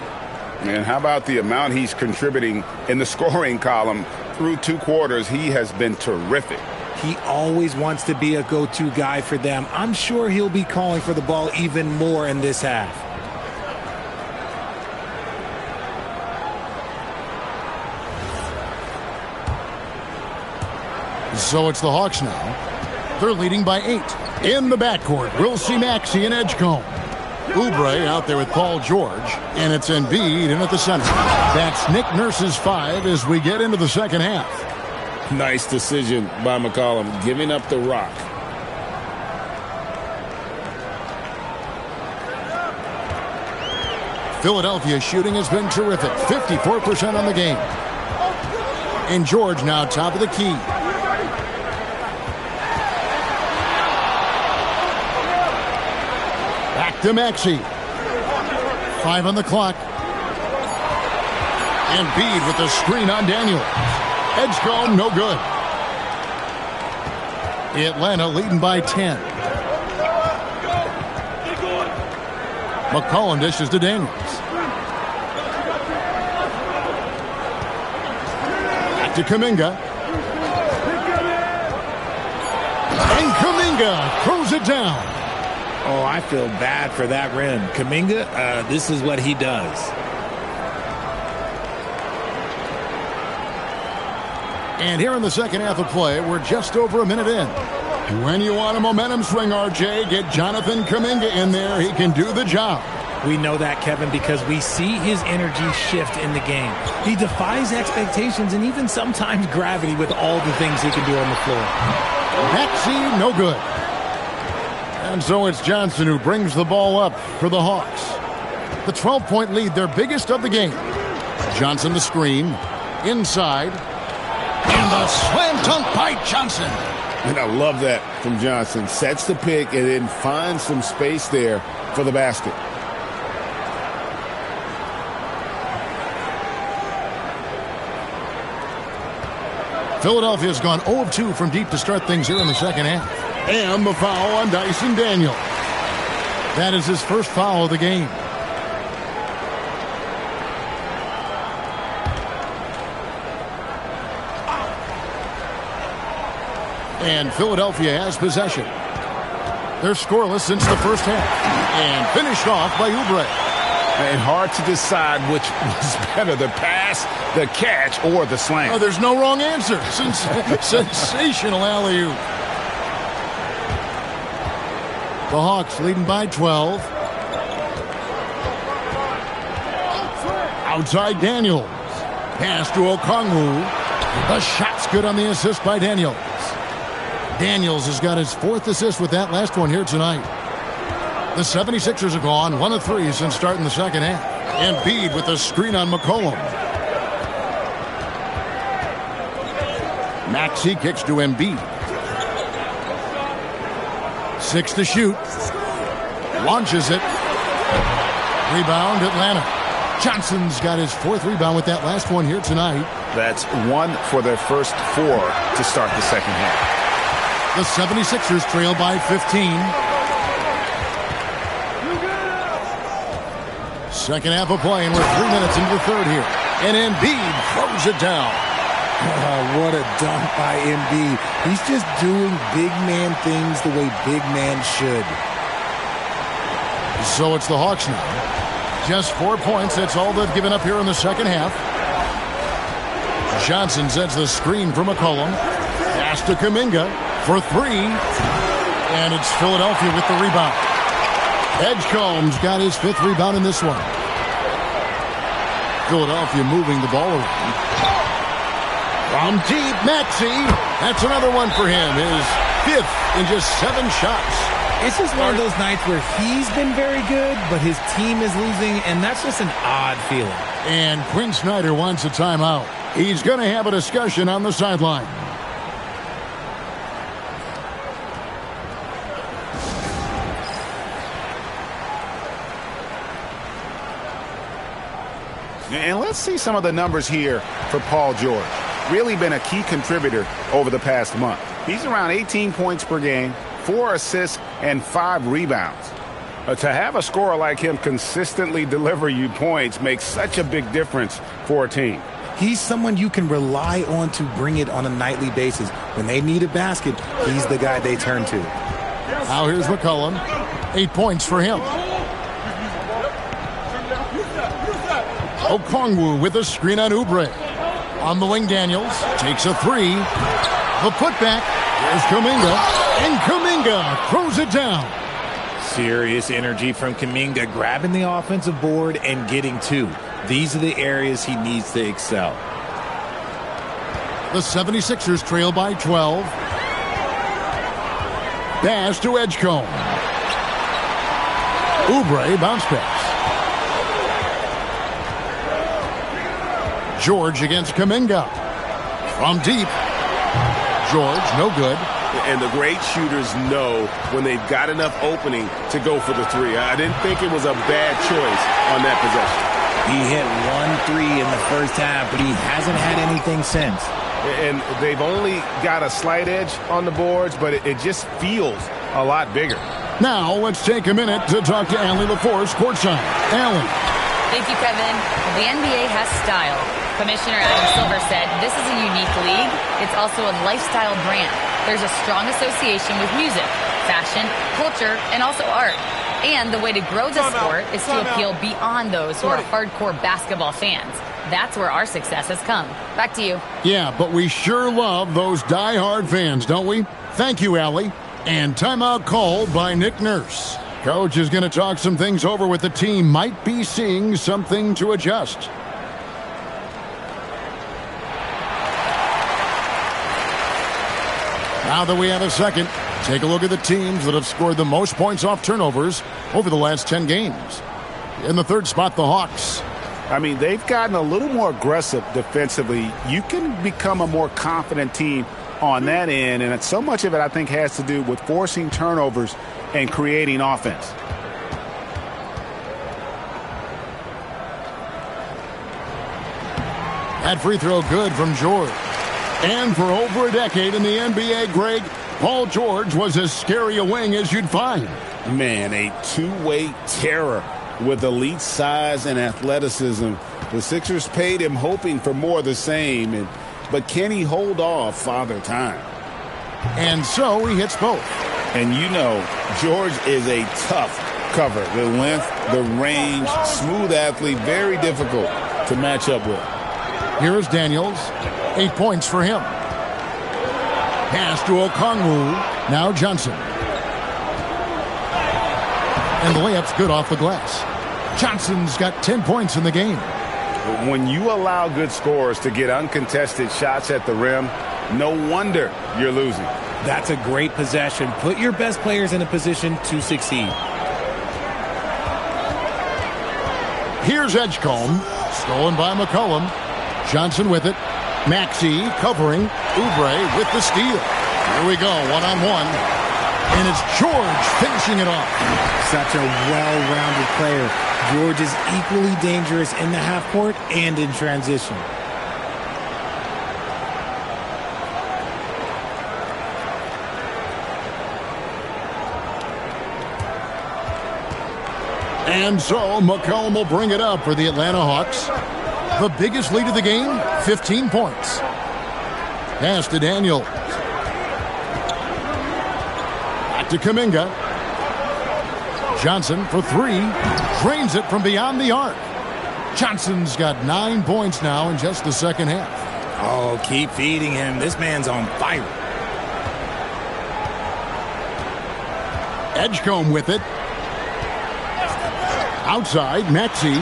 And how about the amount he's contributing in the scoring column through 2 quarters? He has been terrific. He always wants to be a go-to guy for them. I'm sure he'll be calling for the ball even more in this half. So it's the Hawks now. They're leading by 8. In the backcourt, we'll see Maxey and Edgecombe. Oubre out there with Paul George, and it's Embiid in at the center. That's Nick Nurse's 5 as we get into the second half. Nice decision by McCollum, giving up the rock. Philadelphia's shooting has been terrific, 54% on the game. And George now top of the key. to Maxey. 5 on the clock. Embiid with the screen on Daniels. Edgecombe, no good. Atlanta leading by 10. McCollum dishes to Daniels. Back to Kuminga. And Kuminga throws it down. Oh, I feel bad for that rim. Kuminga, this is what he does. And here in the second half of play, we're just over a minute in. When you want a momentum swing, RJ, get Jonathan Kuminga in there. He can do the job. We know that, Kevin, because we see his energy shift in the game. He defies expectations and even sometimes gravity with all the things he can do on the floor. Maxey, no good. And so it's Johnson who brings the ball up for the Hawks. The 12-point lead, their biggest of the game. Johnson the screen. Inside. And the slam dunk by Johnson. And I love that from Johnson. Sets the pick and then finds some space there for the basket. Philadelphia's gone 0 of 2 from deep to start things here in the second half. And the foul on Dyson Daniels. That is his first foul of the game. And Philadelphia has possession. They're scoreless since the first half. And finished off by Oubre. And hard to decide which was better, the pass, the catch, or the slam. Oh, there's no wrong answer. Sensational alley-oop. The Hawks leading by 12. Outside Daniels. Pass to Okongwu. The shot's good on the assist by Daniels. Daniels has got his 4th assist with that last one here tonight. The 76ers have gone 1 of 3 since starting the second half. Embiid with a screen on McCollum. Maxey kicks to Embiid. 6 to shoot. Launches it. Rebound Atlanta. Johnson's got his 4th rebound with that last one here tonight. That's 1 for their first 4 to start the second half. The 76ers trail by 15. Second half of play, and we're 3 minutes into the third here. And Embiid throws it down. What a dunk by Embiid. He's just doing big man things the way big man should. So it's the Hawks now. Just 4 points. That's all they've given up here in the second half. Johnson sets the screen for McCollum. Pass to Kuminga for 3. And it's Philadelphia with the rebound. Edgecombe's got his 5th rebound in this one. Philadelphia moving the ball around. From deep, Maxey. That's another one for him. His 5th in just 7 shots. It's just one of those nights where he's been very good, but his team is losing, and that's just an odd feeling. And Quinn Snyder wants a timeout. He's going to have a discussion on the sideline. And let's see some of the numbers here for Paul George. Really been a key contributor over the past month. He's around 18 points per game, 4 assists, and 5 rebounds. To have a scorer like him consistently deliver you points makes such a big difference for a team. He's someone you can rely on to bring it on a nightly basis. When they need a basket, he's the guy they turn to. Now here's McCollum. 8 points for him. Okongwu with a screen on Oubre. On the wing, Daniels takes a 3. The putback. Here's Kuminga. And Kuminga throws it down. Serious energy from Kuminga, grabbing the offensive board and getting 2. These are the areas he needs to excel. The 76ers trail by 12. Pass to Edgecombe. Oubre bounce pass. George against Kuminga. From deep. George, no good. And the great shooters know when they've got enough opening to go for the three. I didn't think it was a bad choice on that possession. He hit 1 3 in the first half, but he hasn't had anything since. And they've only got a slight edge on the boards, but it just feels a lot bigger. Now let's take a minute to talk to Allie LaForce courtside. Allie. Thank you, Kevin. The NBA has style. Commissioner Adam Silver said, this is a unique league. It's also a lifestyle brand. There's a strong association with music, fashion, culture, and also art. And the way to grow the sport is to appeal beyond those who are hardcore basketball fans. That's where our success has come. Back to you. Yeah, but we sure love those die-hard fans, don't we? Thank you, Allie. And timeout called by Nick Nurse. Coach is going to talk some things over with the team. Might be seeing something to adjust. Now that we have a second, take a look at the teams that have scored the most points off turnovers over the last 10 games. In the third spot, the Hawks. I mean, they've gotten a little more aggressive defensively. You can become a more confident team on that end, and so much of it, I think, has to do with forcing turnovers and creating offense. That free throw good from George. And for over a decade in the NBA, Greg, Paul George was as scary a wing as you'd find. Man, a two-way terror with elite size and athleticism. The Sixers paid him hoping for more of the same, but can he hold off Father Time? And so he hits both. And you know, George is a tough cover. The length, the range, smooth athlete, very difficult to match up with. Here is Daniels. 8 points for him. Pass to Okongwu. Now Johnson. And the layup's good off the glass. Johnson's got 10 points in the game. When you allow good scorers to get uncontested shots at the rim, no wonder you're losing. That's a great possession. Put your best players in a position to succeed. Here's Edgecombe. Stolen by McCollum. Johnson with it. Maxey covering. Oubre with the steal. Here we go, one-on-one. And it's George finishing it off. Such a well-rounded player. George is equally dangerous in the half court and in transition. And so McCollum will bring it up for the Atlanta Hawks. The biggest lead of the game, 15 points. Pass to Daniel. Back to Kuminga. Johnson for three. Drains it from beyond the arc. Johnson's got 9 points now in just the second half. Oh, keep feeding him. This man's on fire. Edgecombe with it. Outside, Maxey.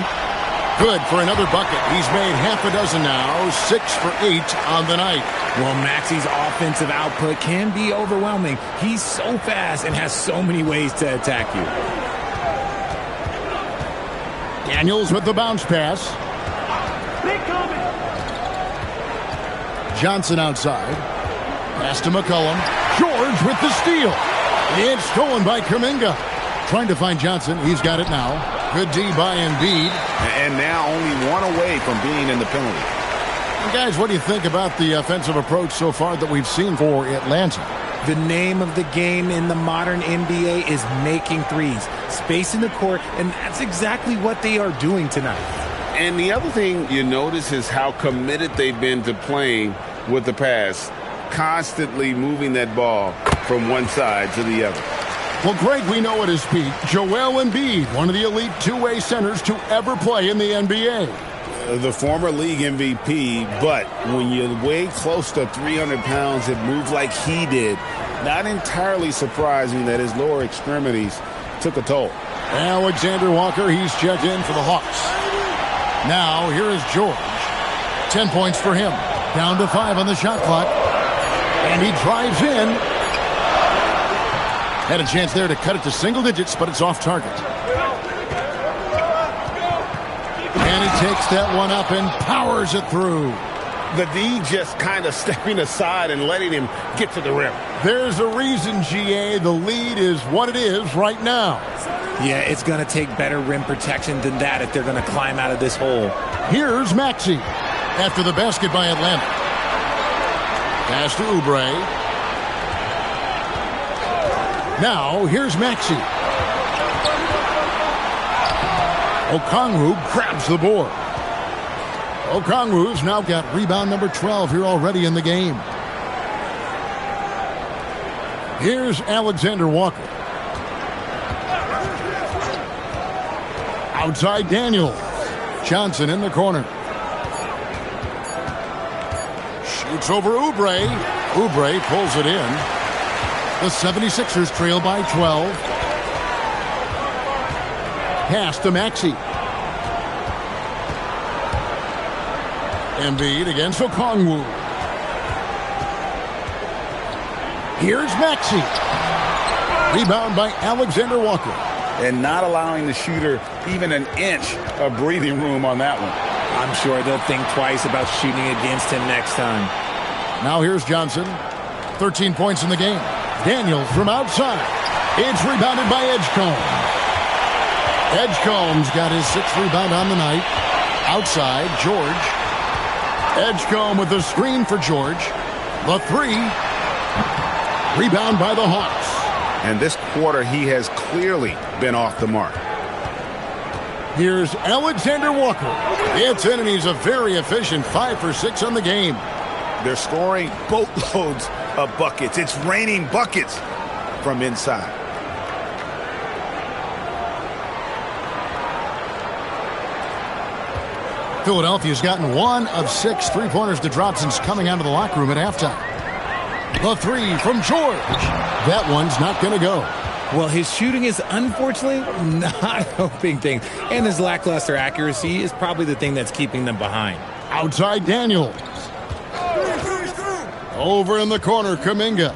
Good for another bucket. He's made half a dozen now, 6 for 8 on the night. Well, Maxey's offensive output can be overwhelming. He's so fast and has so many ways to attack you. Daniels with the bounce pass. Johnson outside. Pass to McCollum. George with the steal. It's stolen by Kuminga. Trying to find Johnson. He's got it now. Good D by Embiid. And now only one away from being in the penalty. And guys, what do you think about the offensive approach so far that we've seen for Atlanta? The name of the game in the modern NBA is making threes. Spacing the court, and that's exactly what they are doing tonight. And the other thing you notice is how committed they've been to playing with the pass, constantly moving that ball from one side to the other. Well, Greg, we know at his peak, Joel Embiid, one of the elite two-way centers to ever play in the NBA. The former league MVP, but when you weigh close to 300 pounds and move like he did, not entirely surprising that his lower extremities took a toll. Alexander Walker, he's checked in for the Hawks. Now, here is George. 10 points for him. Down to 5 on the shot clock. And he drives in. Had a chance there to cut it to single digits, but it's off target. And he takes that one up and powers it through. The D just kind of stepping aside and letting him get to the rim. There's a reason, GA, the lead is what it is right now. Yeah, it's going to take better rim protection than that if they're going to climb out of this hole. Here's Maxey after the basket by Atlanta. Pass to Oubre. Now, here's Maxey. Okongwu grabs the board. Okongwu's now got rebound number 12 here already in the game. Here's Alexander Walker. Outside Daniels. Johnson in the corner. Shoots over Oubre. Oubre pulls it in. The 76ers trail by 12. Pass to Maxey. Embiid against Okongwu. Here's Maxey. Rebound by Alexander Walker. And not allowing the shooter even an inch of breathing room on that one. I'm sure they'll think twice about shooting against him next time. Now here's Johnson. 13 points in the game. Daniels from outside. It's rebounded by Edgecombe. Edgecombe's got his 6th rebound on the night. Outside, George. Edgecombe with the screen for George. The 3. Rebound by the Hawks. And this quarter, he has clearly been off the mark. Here's Alexander Walker. It's in, and he's a very efficient 5 for 6 on the game. They're scoring boatloads of buckets. It's raining buckets from inside. Philadelphia's gotten 1 of 6 three-pointers to drop since coming out of the locker room at halftime. The 3 from George. That one's not going to go. Well, his shooting is unfortunately not helping things. And his lackluster accuracy is probably the thing that's keeping them behind. Outside Daniels. Over in the corner, Kuminga.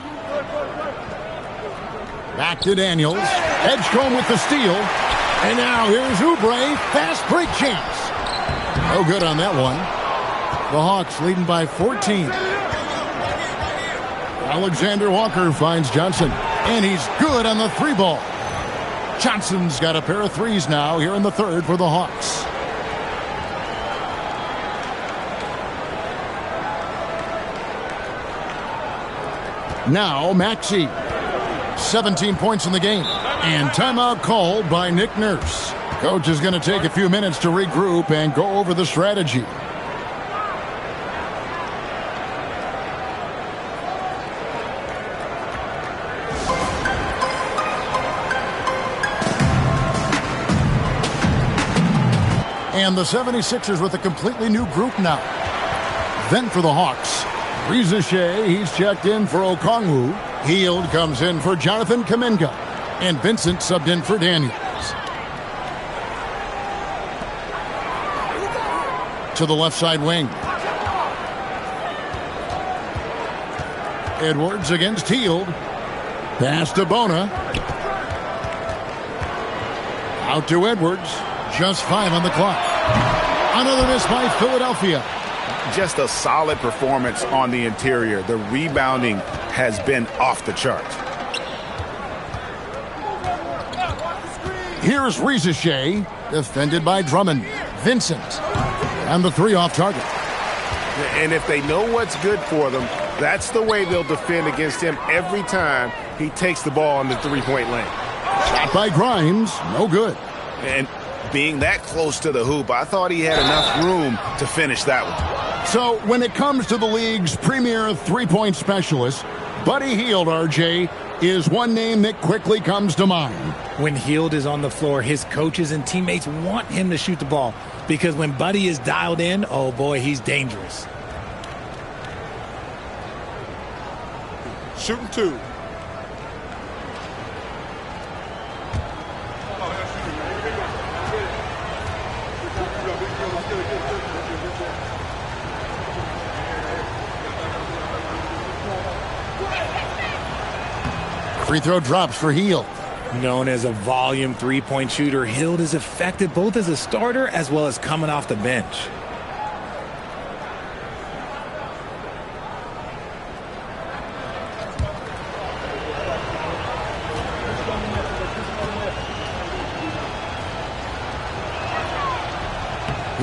Back to Daniels. Edgecombe with the steal. And now here's Oubre. Fast break chance. No good on that one. The Hawks leading by 14. Alexander Walker finds Johnson. And he's good on the 3-ball. Johnson's got a pair of 3s now here in the 3rd for the Hawks. Now Maxey. 17 points in the game. And timeout called by Nick Nurse. Coach is going to take a few minutes to regroup and go over the strategy. And the 76ers with a completely new group now. Then for the Hawks, Reza Shea, he's checked in for Okongwu. Hield comes in for Jonathan Kuminga. And Vincent subbed in for Daniels. To the left side wing. Edwards against Hield. Pass to Bona. Out to Edwards. Just 5 on the clock. Another miss by Philadelphia. Just a solid performance on the interior. The rebounding has been off the charts. Here's Reza Shea, defended by Drummond. Vincent. And the 3 off target. And if they know what's good for them, that's the way they'll defend against him every time he takes the ball in the 3-point lane. Shot by Grimes. No good. And being that close to the hoop, I thought he had enough room to finish that one. So when it comes to the league's premier 3-point specialist, Buddy Hield, RJ, is one name that quickly comes to mind. When Hield is on the floor, his coaches and teammates want him to shoot the ball. Because when Buddy is dialed in, oh boy, he's dangerous. Shooting 2. Free throw drops for Hield. Known as a volume 3-point shooter, Hield is effective both as a starter as well as coming off the bench.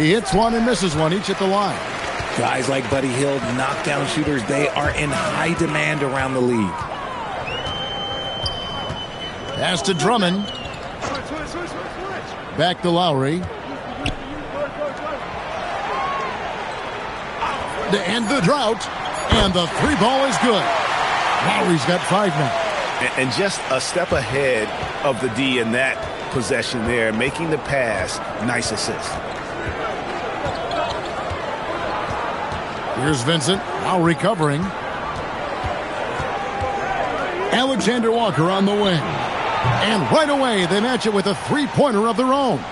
He hits one and misses one, each at the line. Guys like Buddy Hield, knockdown shooters, they are in high demand around the league. Pass to Drummond. Back to Lowry. To end the drought. And the three ball is good. Lowry's got 5 now. And just a step ahead of the D in that possession there, making the pass. Nice assist. Here's Vincent, now recovering. Alexander Walker on the wing. And right away, they match it with a three-pointer of their own.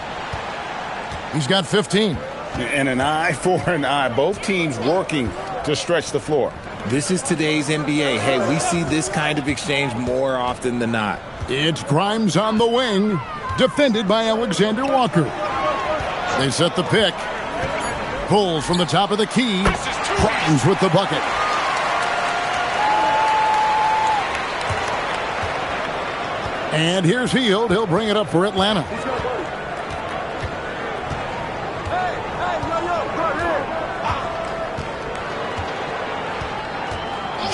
He's got 15. And an eye for an eye. Both teams working to stretch the floor. This is today's NBA. Hey, we see this kind of exchange more often than not. It's Grimes on the wing, defended by Alexander Walker. They set the pick. Pulls from the top of the key. Grimes with the bucket. And here's Hield. He'll bring it up for Atlanta.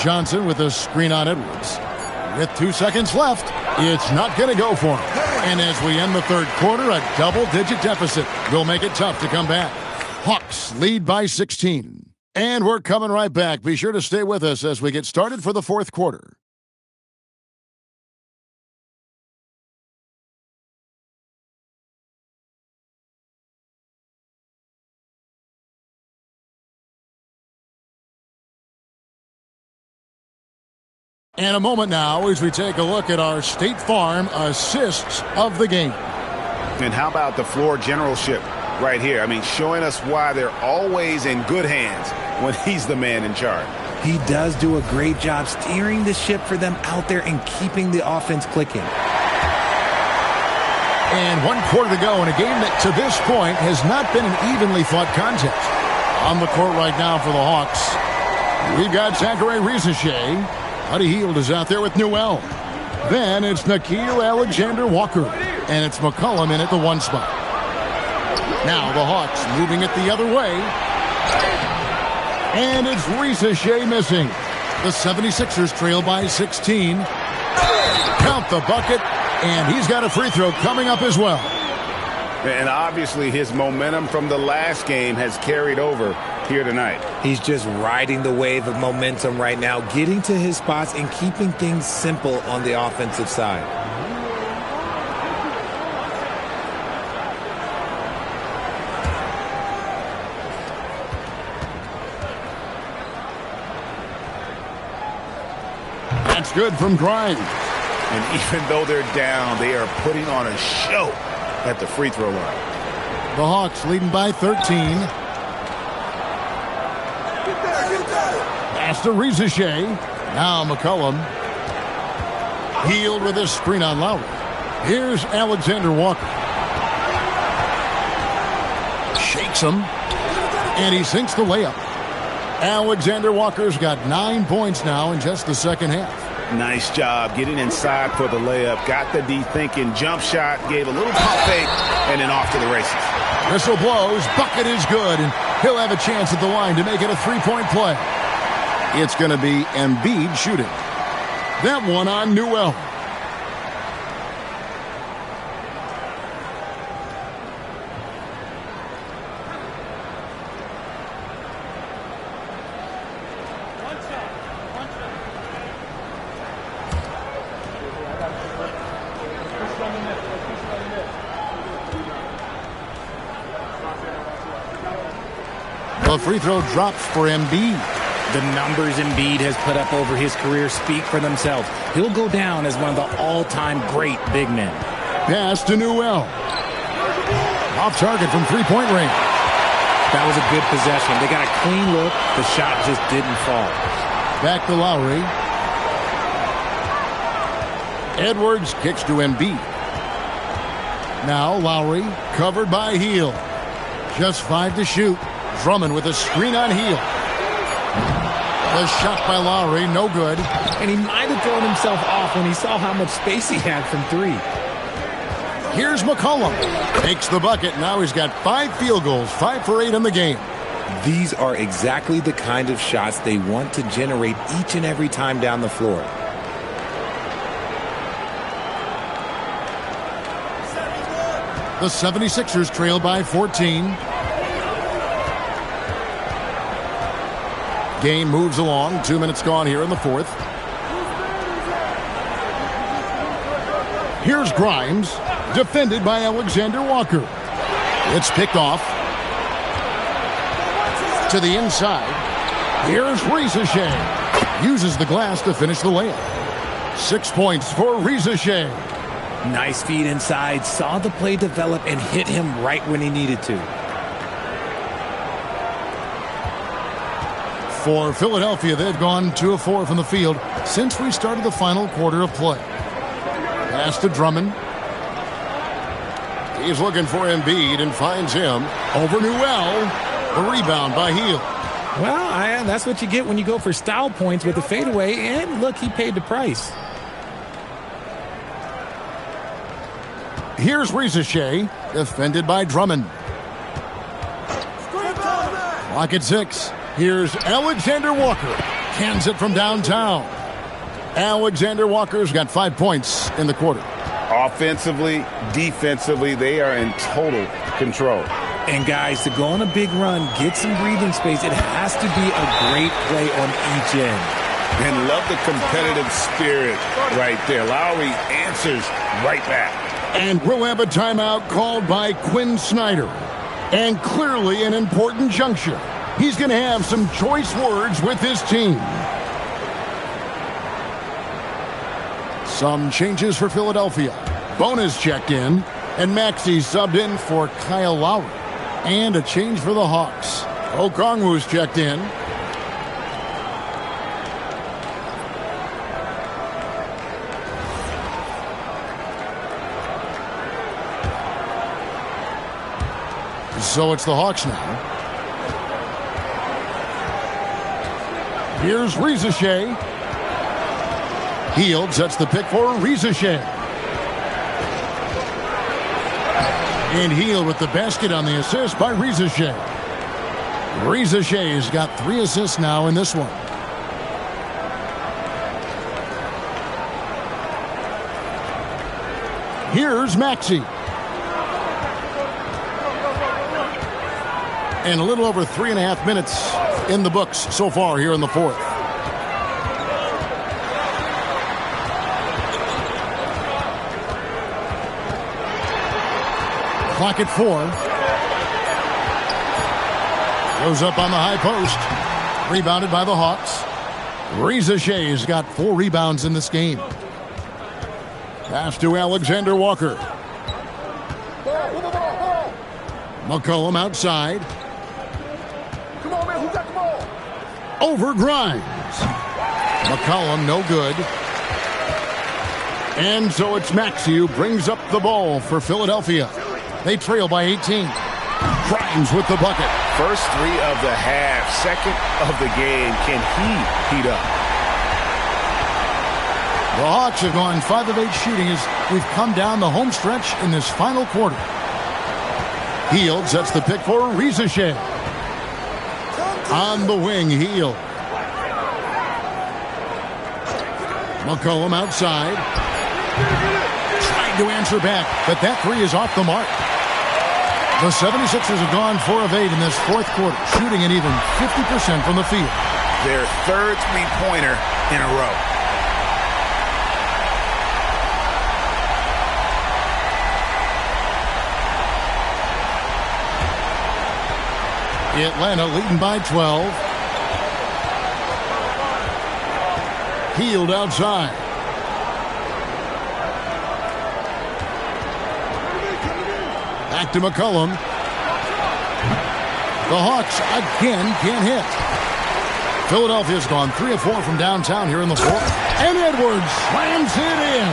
Johnson with a screen on Edwards. With 2 seconds left, it's not going to go for him. And as we end the third quarter, a double-digit deficit will make it tough to come back. Hawks lead by 16. And we're coming right back. Be sure to stay with us as we get started for the fourth quarter. And a moment now as we take a look at our State Farm assists of the game. And how about the floor generalship right here? I mean, showing us why they're always in good hands when he's the man in charge. He does do a great job steering the ship for them out there and keeping the offense clicking. And 1 quarter to go in a game that to this point has not been an evenly fought contest. On the court right now for the Hawks, we've got Zachary Rizachet. Buddy Hield is out there with Newell. Then it's Nickeil Alexander-Walker. And it's McCollum in at the 1 spot. Now the Hawks moving it the other way. And it's Rizachet missing. The 76ers trail by 16. Count the bucket. And he's got a free throw coming up as well. And obviously his momentum from the last game has carried over here tonight. He's just riding the wave of momentum right now, getting to his spots and keeping things simple on the offensive side. That's good from Grimes. And even though they're down, they are putting on a show at the free throw line. The Hawks leading by 13. Pass to Rizachet. Now McCollum. Hield with a screen on Lowry. Here's Alexander Walker. Shakes him. And he sinks the layup. Alexander Walker's got 9 points now in just the second half. Nice job getting inside for the layup. Got the D thinking. Jump shot. Gave a little pump fake. And then off to the races. Whistle blows. Bucket is good. And he'll have a chance at the line to make it a three-point play. It's going to be Embiid shooting. That one on Newell. The free throw drops for Embiid. The numbers Embiid has put up over his career speak for themselves. He'll go down as one of the all-time great big men. Pass to Newell. Off target from three-point range. That was a good possession. They got a clean look. The shot just didn't fall. Back to Lowry. Edwards kicks to Embiid. Now Lowry covered by Hield. Just 5 to shoot. Drummond with a screen on Hield. The shot by Lowry, no good. And he might have thrown himself off when he saw how much space he had from 3. Here's McCollum. Makes the bucket. Now he's got 5 field goals, 5 for 8 in the game. These are exactly the kind of shots they want to generate each and every time down the floor. The 76ers trail by 14. Game moves along. 2 minutes gone here in the fourth. Here's Grimes, defended by Alexander Walker. It's picked off. To the inside. Here's Rizachet. Uses the glass to finish the layup. 6 points for Rizachet. Nice feed inside. Saw the play develop and hit him right when he needed to. For Philadelphia, they've gone 2 of 4 from the field since we started the final quarter of play. Pass to Drummond. He's looking for Embiid and finds him. Over Newell. A rebound by Hield. Well, that's what you get when you go for style points with a fadeaway. And look, he paid the price. Here's Rizachet, defended by Drummond. Clock at 6. Here's Alexander Walker. Cans it from downtown. Alexander Walker's got 5 points in the quarter. Offensively, defensively, they are in total control. And guys, to go on a big run, get some breathing space, it has to be a great play on each end. And love the competitive spirit right there. Lowry answers right back. And we'll have a timeout called by Quinn Snyder. And clearly an important juncture. He's going to have some choice words with his team. Some changes for Philadelphia. Bonus checked in, and Maxey subbed in for Kyle Lowry. And a change for the Hawks. Okongwu's checked in. So it's the Hawks now. Here's Rizachet. Hield sets the pick for Rizachet. And Hield with the basket on the assist by Rizachet. Rizachet's got 3 assists now in this one. Here's Maxey. And a little over 3.5 minutes in the books so far here in the fourth. Clock at 4. Goes up on the high post. Rebounded by the Hawks. Rizachet's got 4 rebounds in this game. Pass to Alexander Walker. McCollum outside. Over Grimes. McCollum no good. And so it's Maxey who brings up the ball for Philadelphia. They trail by 18. Grimes with the bucket. First 3 of the half, second of the game. Can he heat up? The Hawks have gone 5 of 8 shooting as we've come down the home stretch in this final quarter. Hield sets the pick for Rizachet. On the wing, Hield. McCollum outside. Trying to answer back, but that 3 is off the mark. The 76ers have gone 4 of 8 in this fourth quarter, shooting an even 50% from the field. Their 3rd three-pointer in a row. Atlanta leading by 12. Hield outside. Back to McCollum. The Hawks again can't hit. Philadelphia's gone 3 of 4 from downtown here in the fourth. And Edwards slams it in.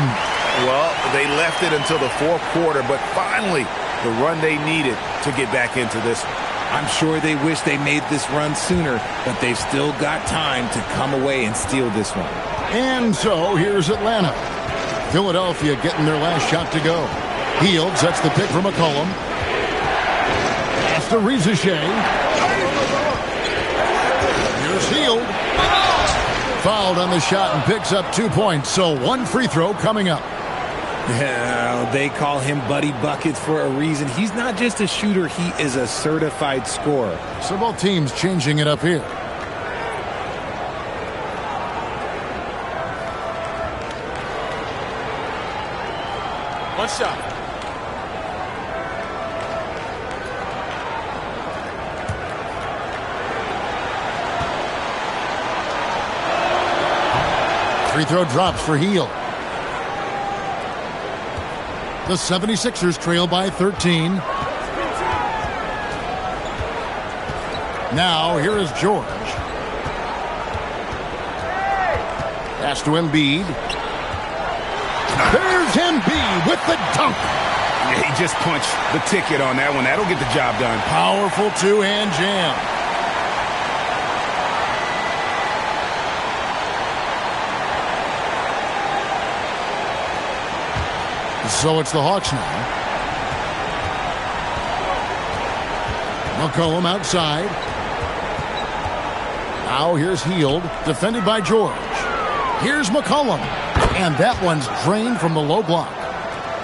Well, they left it until the fourth quarter, but finally the run they needed to get back into this one. I'm sure they wish they made this run sooner, but they've still got time to come away and steal this one. And so here's Atlanta. Philadelphia getting their last shot to go. Hield sets the pick for McCollum. Pass to Rizachet. Here's Hield. Fouled on the shot and picks up 2 points. So one free throw coming up. Yeah, they call him Buddy Buckets for a reason. He's not just a shooter, he is a certified scorer. So both teams changing it up here. One shot. Free throw drops for Hield. The 76ers trail by 13. Now, here is George. Pass to Embiid. There's Embiid with the dunk. Yeah, he just punched the ticket on that one. That'll get the job done. Powerful two-hand jam. So it's the Hawks now. McCollum outside. Now here's Hield, defended by George. Here's McCollum. And that one's drained from the low block.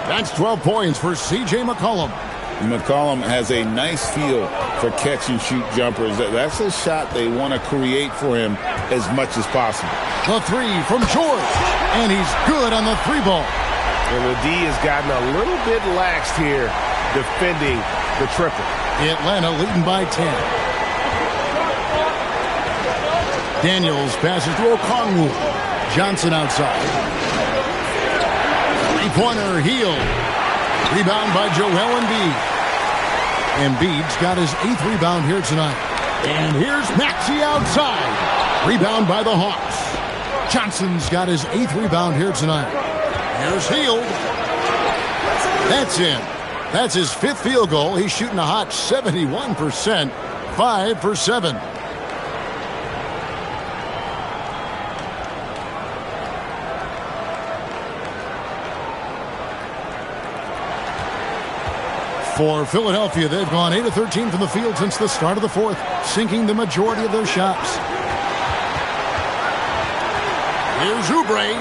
That's 12 points for C.J. McCollum. McCollum has a nice feel for catch-and-shoot jumpers. That's a shot they want to create for him as much as possible. The three from George. And he's good on the three ball. And the D has gotten a little bit laxed here defending the triple. Atlanta leading by 10. Daniels passes to Okongwu. Johnson outside. Three-pointer, Hield. Rebound by Joel Embiid. Embiid's got his 8th rebound here tonight. And here's Maxey outside. Rebound by the Hawks. Johnson's got his 8th rebound here tonight. Here's Hield. That's in. That's his 5th field goal. He's shooting a hot 71%. 5 for 7. For Philadelphia, they've gone 8 of 13 from the field since the start of the fourth, sinking the majority of their shots. Here's Oubre.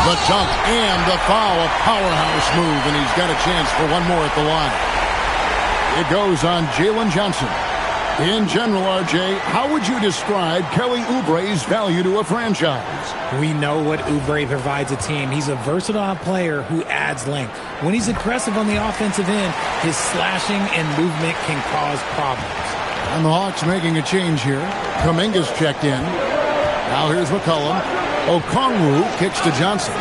The dunk and the foul, a powerhouse move, and he's got a chance for one more at the line. It goes on Jalen Johnson. In general, RJ, how would you describe Kelly Oubre's value to a franchise? We know what Oubre provides a team. He's a versatile player who adds length. When he's aggressive on the offensive end, his slashing and movement can cause problems. And the Hawks making a change here. Kuminga's checked in. Now here's McCollum. Okongwu kicks to Johnson.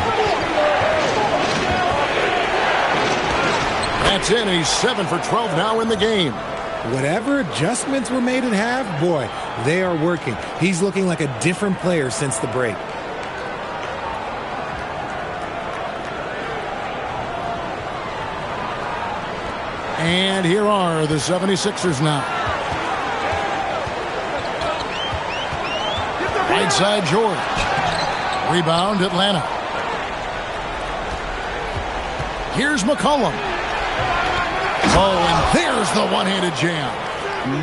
That's in. He's 7 for 12 now in the game. Whatever adjustments were made at half, boy, they are working. He's looking like a different player since the break. And here are the 76ers now. Right side, George. Rebound, Atlanta. Here's McCollum. Oh, and there's the one-handed jam.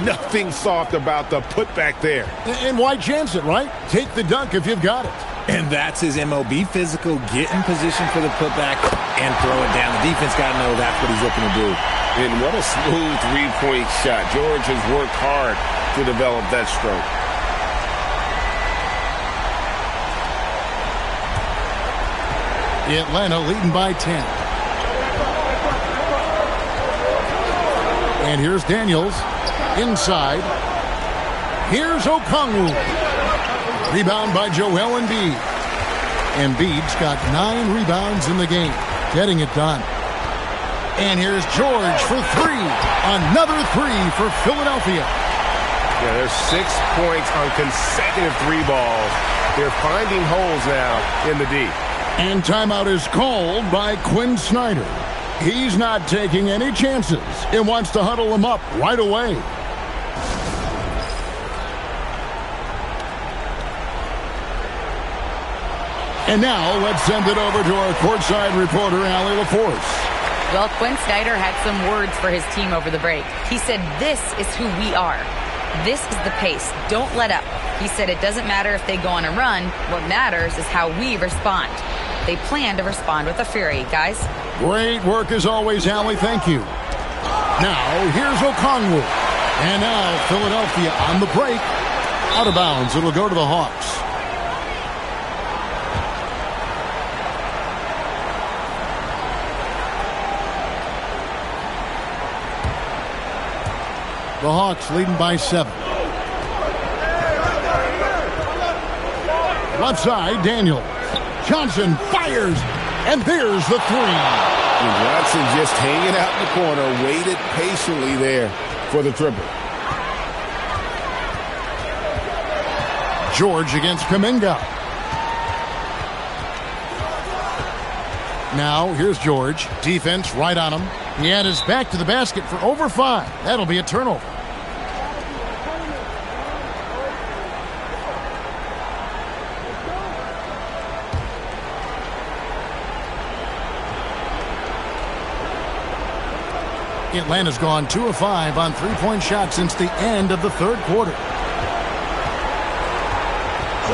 Nothing soft about the putback there. And why chance it, right? Take the dunk if you've got it. And that's his MO. Be physical, get in position for the putback, and throw it down. The defense got to know that's what he's looking to do. And what a smooth three-point shot. George has worked hard to develop that stroke. Atlanta leading by 10. And here's Daniels. Inside. Here's Okongwu. Rebound by Joel Embiid. Embiid's got 9 rebounds in the game. Getting it done. And here's George for 3. Another 3 for Philadelphia. Yeah, there's 6 points on consecutive 3 balls. They're finding holes now in the D. And timeout is called by Quinn Snyder. He's not taking any chances and wants to huddle them up right away. And now let's send it over to our courtside reporter, Allie LaForce. Well, Quinn Snyder had some words for his team over the break. He said, "This is who we are. This is the pace. Don't let up." He said it doesn't matter if they go on a run. What matters is how we respond. They plan to respond with a fury, guys. Great work as always, Allie. Thank you. Now, here's Okongwu. And now, Philadelphia on the break. Out of bounds. It'll go to the Hawks. The Hawks leading by 7. Left side, Daniels. Johnson fires, and there's the 3. And Johnson just hanging out in the corner, waited patiently there for the triple. George against Kuminga. Now, here's George. Defense right on him. He had his back to the basket for over 5. That'll be a turnover. Atlanta's gone 2 of 5 on three-point shots since the end of the third quarter.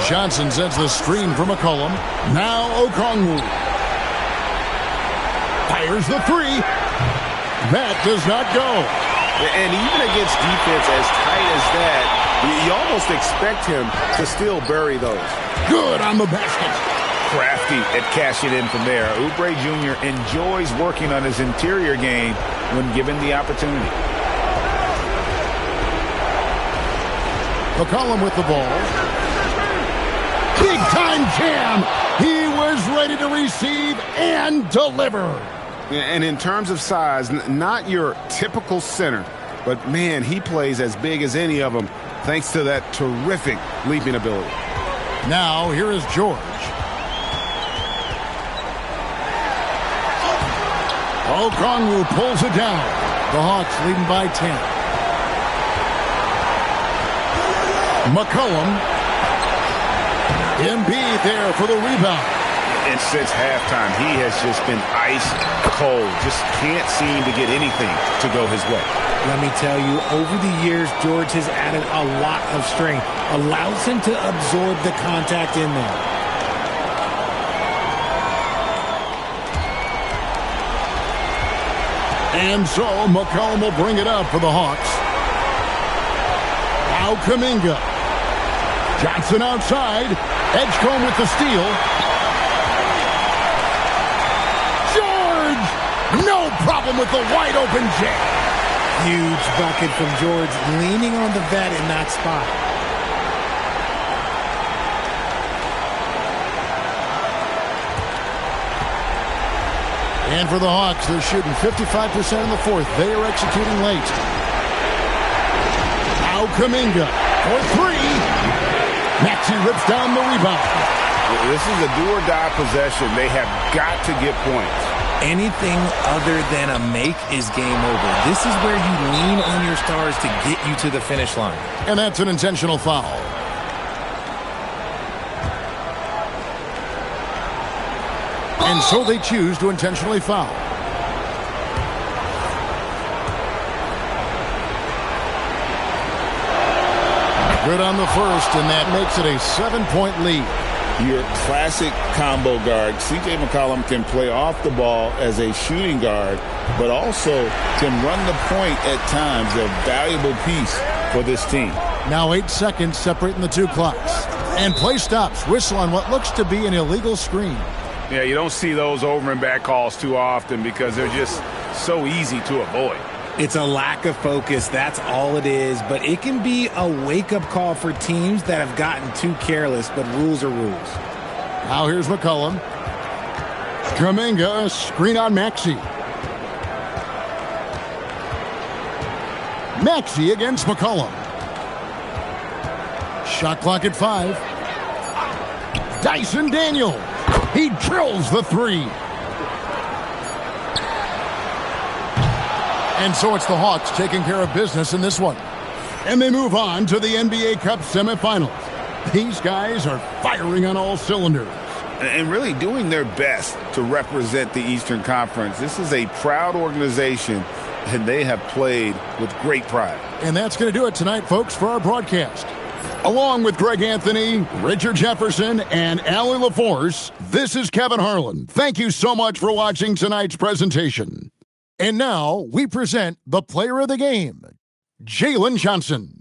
Johnson sets the screen for McCollum. Now Okongwu. Fires the 3. That does not go. And even against defense as tight as that, you almost expect him to still bury those. Good on the basket. Crafty at cashing in from there. Oubre Jr. enjoys working on his interior game when given the opportunity. McCollum with the ball. Big time jam. He was ready to receive and deliver. And in terms of size, not your typical center, but man, he plays as big as any of them thanks to that terrific leaping ability. Now here is George. Okongwu pulls it down. The Hawks leading by 10. McCollum. Embiid there for the rebound. And since halftime, he has just been ice cold. Just can't seem to get anything to go his way. Let me tell you, over the years, George has added a lot of strength. Allows him to absorb the contact in there. And so McCollum will bring it up for the Hawks. Now Kuminga. Johnson outside. Edgecombe with the steal. George! No problem with the wide open jam. Huge bucket from George, leaning on the vet in that spot. And for the Hawks, they're shooting 55% in the fourth. They are executing late. Now Kuminga for 3. Maxey rips down the rebound. This is a do-or-die possession. They have got to get points. Anything other than a make is game over. This is where you lean on your stars to get you to the finish line. And that's an intentional foul. And so they choose to intentionally foul. Good on the first, and that makes it a 7-point lead. Your classic combo guard, C.J. McCollum, can play off the ball as a shooting guard, but also can run the point at times, a valuable piece for this team. Now 8 seconds separating the two clocks. And play stops. Whistle on what looks to be an illegal screen. Yeah, you don't see those over and back calls too often because they're just so easy to avoid. It's a lack of focus, that's all it is, but it can be a wake-up call for teams that have gotten too careless, but rules are rules. Now here's McCollum. Kuminga, screen on Maxey. Maxey against McCollum. Shot clock at 5. Dyson Daniels. He drills the 3. And so it's the Hawks taking care of business in this one. And they move on to the NBA Cup semifinals. These guys are firing on all cylinders. and really doing their best to represent the Eastern Conference. This is a proud organization, and they have played with great pride. And that's going to do it tonight, folks, for our broadcast. Along with Greg Anthony, Richard Jefferson, and Allie LaForce, this is Kevin Harlan. Thank you so much for watching tonight's presentation. And now we present the player of the game, Jalen Johnson.